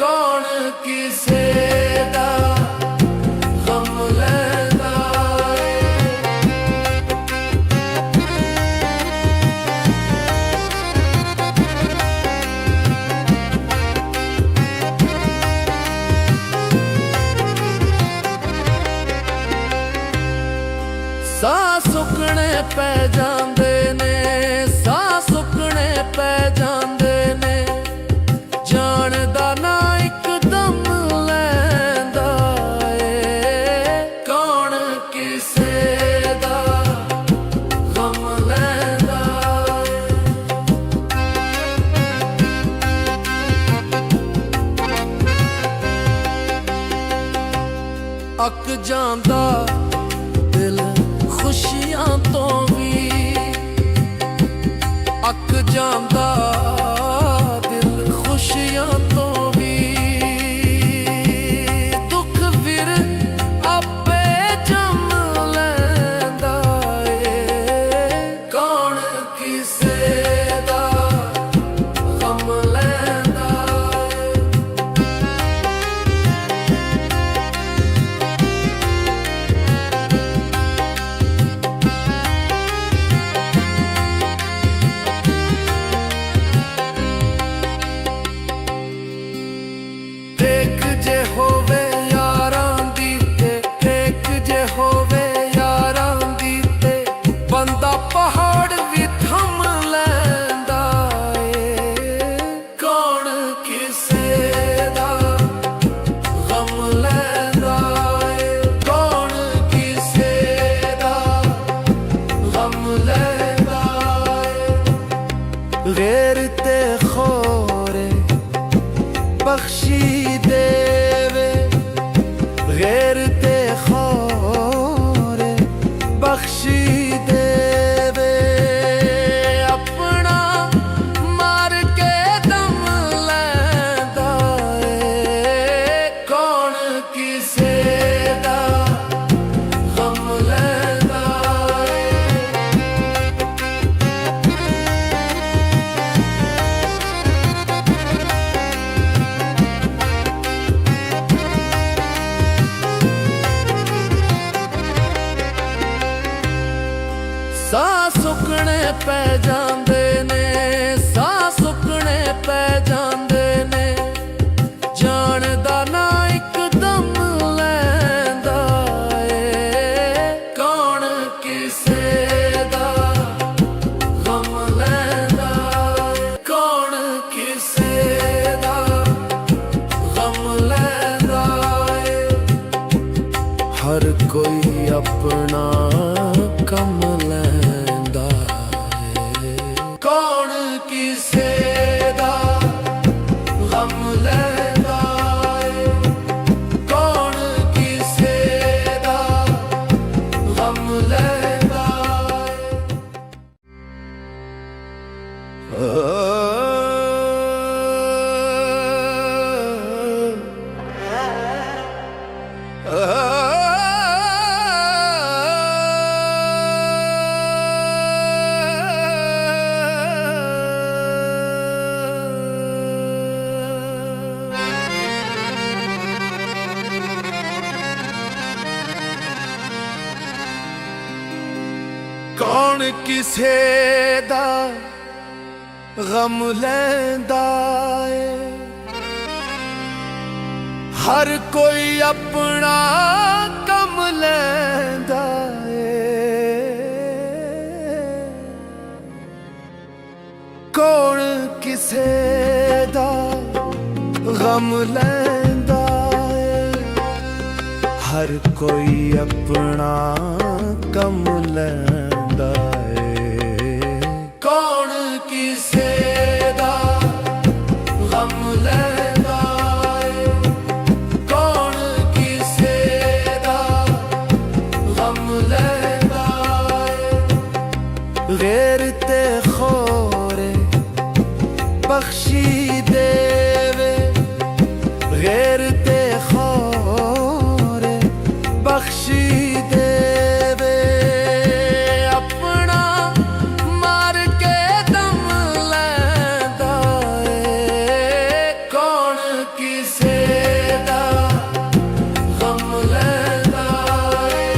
कौन किसे दा गम लैंदा है। ਸਾਹ ਸੁੱਕਣੇ ਪੈ ਜਾਂਦੇ ਨੇ, ਸਾਹ ਸੁੱਕਣੇ ਪੈ ਜਾਂਦੇ ਨੇ। ਜਾਣ ਦਾ ਨਾ ਇੱਕਦਮ ਲੈਂਦਾ ਏ, ਕੌਣ ਕਿਸੇ ਦਾ ਗਮ ਲੈਂਦਾ ਏ। ਅੱਕ ਜਾਂਦਾ ਦਿਲ ਖੁਸ਼ੀਆਂ ਤੋਂ ਵੀ, ਅੱਕ ਜਾਂਦਾ ਦਿਲ ਖੁਸ਼ੀਆਂ ਤੋਂ ਵੀ। ਦੁੱਖ ਫਿਰ ਆਪੇ ਜੰਮ ਲੈਂਦਾ ਏ, ਕੌਣ ਕਿਸੇ ਦਾ ਗਮ ਲੈਂਦਾ ਏ। हर कोई अपना कम लैंदा है। कौन किसे दा गम लैंदा है, कौन किसे दा गम लैंदा है। कौन किसे दा गम लैंदा है, हर कोई अपना कम लैंदा है। कौन किसे दा गम लैंदा है, हर कोई अपना कम लैंदा है। कौन किसे दा गम लैंदा है, कौन किसे दा गम लैंदा है। गैर ते खोरे बख्शी देवे, गैर ते खोरे बख्शी देवे। अपना मार के दम लैंदा है। कौन किसे दा गम लैंदा है।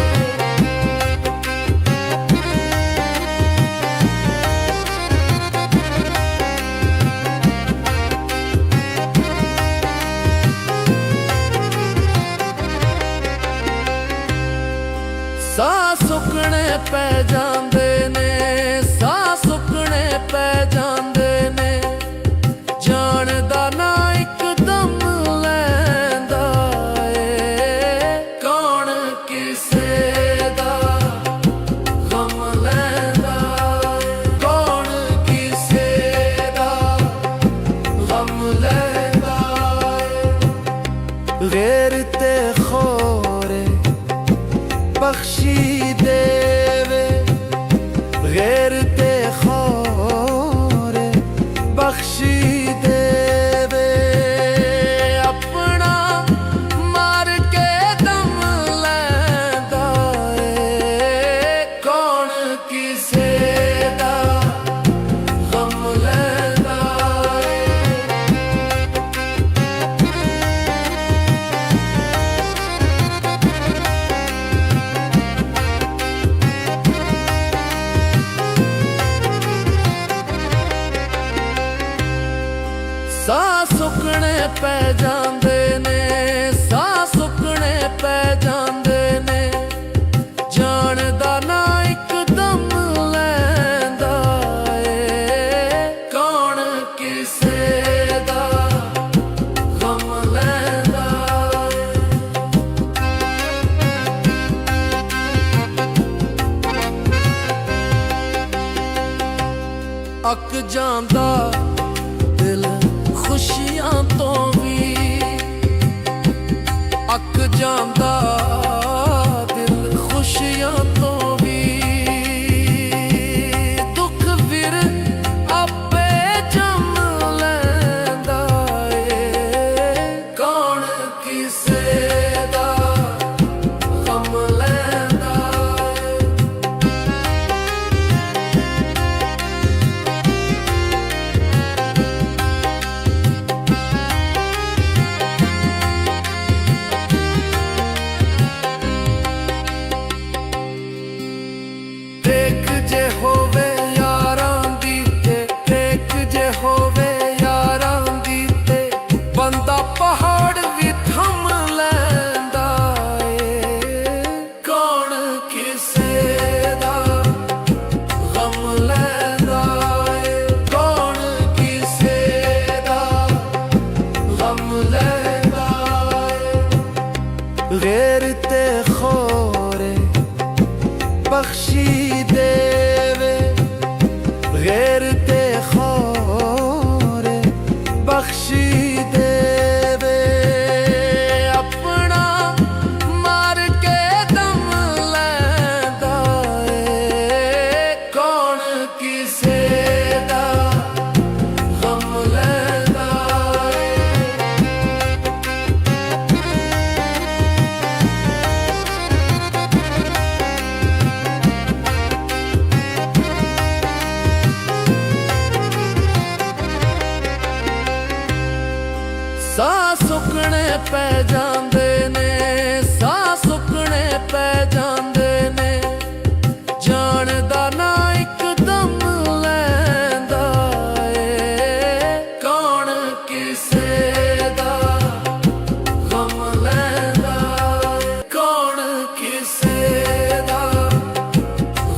साह सुकने पै जांदे ने, साह सुकने पै जांदे ने। जान दा ना इकदम लैंदा है। कौन किसे दा गम लैंदा है, कौन किसे दा गम लैंदा है। गैर ते खोरे बख्शी देवे, गैर ते खोरे बख्शी देवे। अपना मार के दम लैंदा है। कौन किसे दा गम लैंदा है। साह सुकने पै जांदे ने, साह सुकने पै जांदे ने। जान दा ना इकदम लैंदा है। कौन किसे दा गम लैंदा है। अक जांदा दिल खुशियां तो भी, अक जांदा दिल खुशियां तो भी। दुख फिर आपे जम लैंदा है। कौन किसे दा गम लैंदा है। गैर ते खोरे बख्शी देवे, गैर ते खोरे बख्शी देवे, अपना मार के दम लैंदा ए, कौन किसे दा गम लैंदा ए। ਸਾਹ ਸੁੱਕਣੇ ਪੈ ਜਾਂਦੇ ਨੇ, ਸਾਹ ਸੁੱਕਣੇ ਪੈ ਜਾਂਦੇ ਨੇ, ਜਾਣ ਦਾ ਨਾ ਇੱਕਦਮ ਲੈਂਦਾ ਏ, ਕੌਣ ਕਿਸੇ ਦਾ ਗਮ ਲੈਂਦਾ ਏ, ਕੌਣ ਕਿਸੇ ਦਾ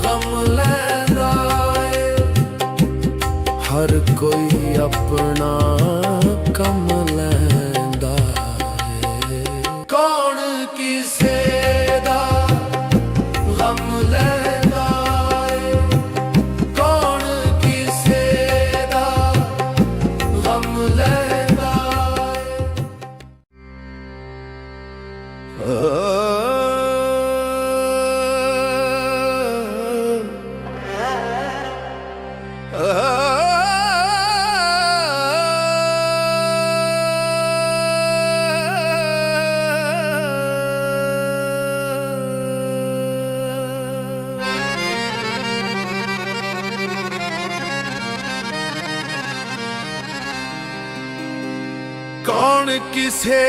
ਗਮ ਲੈਂਦਾ ਏ। ਹਰ ਕੋਈ ਆਪਣਾ ਕੰਮ ਲੈਂਦਾ ਏ, ਕੌਣ ਕਿਸੇ ਦਾ ਗਮ ਲੈਂਦਾ ਏ, ਕੌਣ ਕਿਸੇ ਦਾ ਗਮ ਲੈਂਦਾ ਕੌਣ ਕਿਸੇ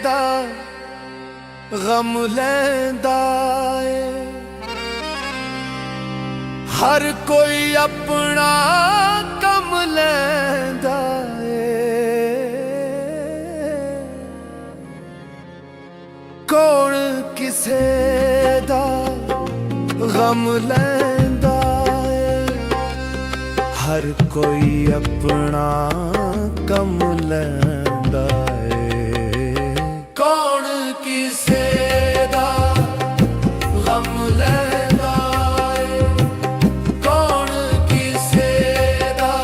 ਦਾ ਗਮ ਲੈਂਦਾ ਏ, ਹਰ ਕੋਈ ਆਪਣਾ ਕੰਮ ਲੈਂਦਾ ਏ, ਕੌਣ ਕਿਸੇ ਦਾ ਗਮ ਲੈਂਦਾ ਏ, ਹਰ ਕੋਈ ਆਪਣਾ ਕੰਮ ਲੈਂਦਾ ਏ, ਕੌਣ ਕਿਸੇ ਦਾ ਗਮ ਲੈਂਦਾ ਏ, ਕੌਣ ਕਿਸੇ ਦਾ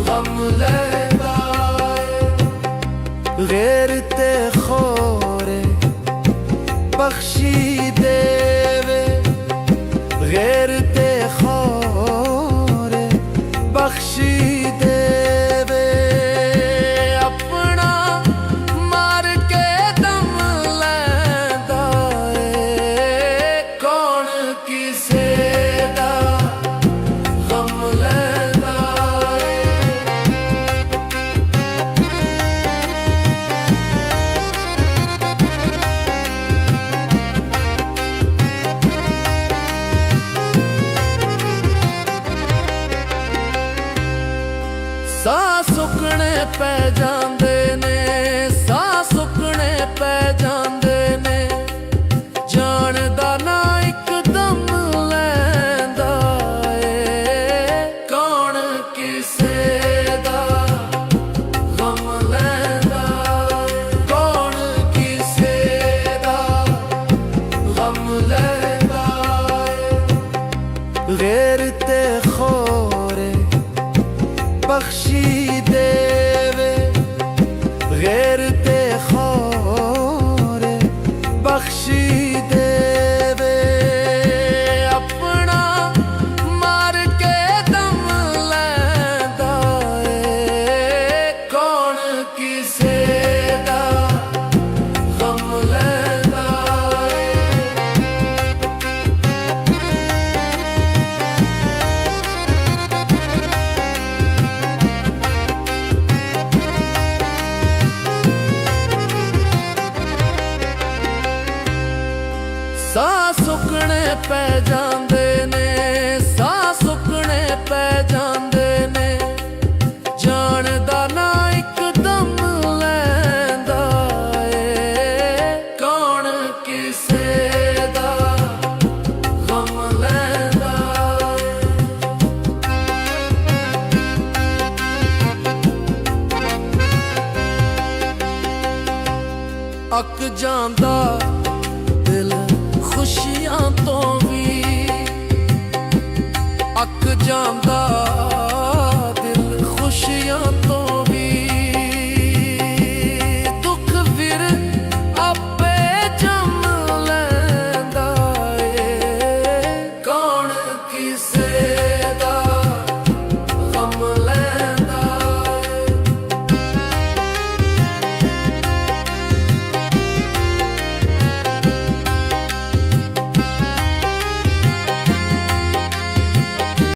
ਗਮ ਲੈਂਦਾ ਏ। ਗੈਰ ਤੇ ਖੋਰੇ ਬਖਸ਼ੀ ਦੇਵੇ, ਗੈਰ ਤੇ ਖੋਰੇ ਬਖਸ਼ੀ ਦੇਵੇ, ਆਪਣਾ ਮਾਰ ਕੇ ਦਮ ਲੈਂਦਾ ਏ, ਕੌਣ ਕਿਸੇ ਦਾ ਗਮ ਲੈਂਦਾ ਏ। ਸਾਹ ਸੁੱਕਣੇ ਪੈ ਜਾਂਦੇ ਨੇ, ਸਾਹ ਸੁੱਕਣੇ ਪੈ ਜਾਂਦੇ ਨੇ, ਜਾਣ ਦਾ ਨਾ ਇੱਕਦਮ ਲੈਂਦਾ ਏ, ਕੌਣ ਕਿਸੇ ਦਾ ਗਮ ਲੈਂਦਾ ਏ, ਕੌਣ ਕਿਸੇ ਦਾ ਗਮ ਲੈਂਦਾ ਏ। ਗੈਰ ਤੇ ਖੋਰੇ ਬਖਸ਼ੀ ਦੇਵੇ, ਗੈਰ ਤੇ ਖੋਰੇ ਬਖਸ਼ੀ ਦੇਵੇ, ਆਪਣਾ ਮਾਰ ਕੇ ਦਮ ਲੈਂਦਾ ਏ, ਕੌਣ ਕਿਸੇ ਦਾ ਗਮ ਲੈਂਦਾ ਏ। ਸਾਹ ਸੁੱਕਣੇ ਪੈ ਜਾਂਦੇ ਨੇ, ਸਾਹ ਸੁੱਕਣੇ ਪੈ ਜਾਂਦੇ ਨੇ, ਜਾਣ ਦਾ ਨਾ ਇੱਕਦਮ ਲੈਂਦਾ ਏ, ਕੌਣ ਕਿਸੇ ਦਾ ਗਮ ਲੈਂਦਾ ਏ। ਅੱਕ ਜਾ ਜਾਂਦਾ ਦਿਲ ਖੁਸ਼ੀਆਂ ਤੋਂ ਵੀ ਅੱਕ ਜਾਂਦਾ ਦਿਲ ਖੁਸ਼ੀਆਂ ਤੋਂ ਵੀ ਦੁੱਖ ਫਿਰ ਆਪੇ ਜੰਮ ਲੈਂਦਾ ਏ ਕੌਣ ਕਿਸੇ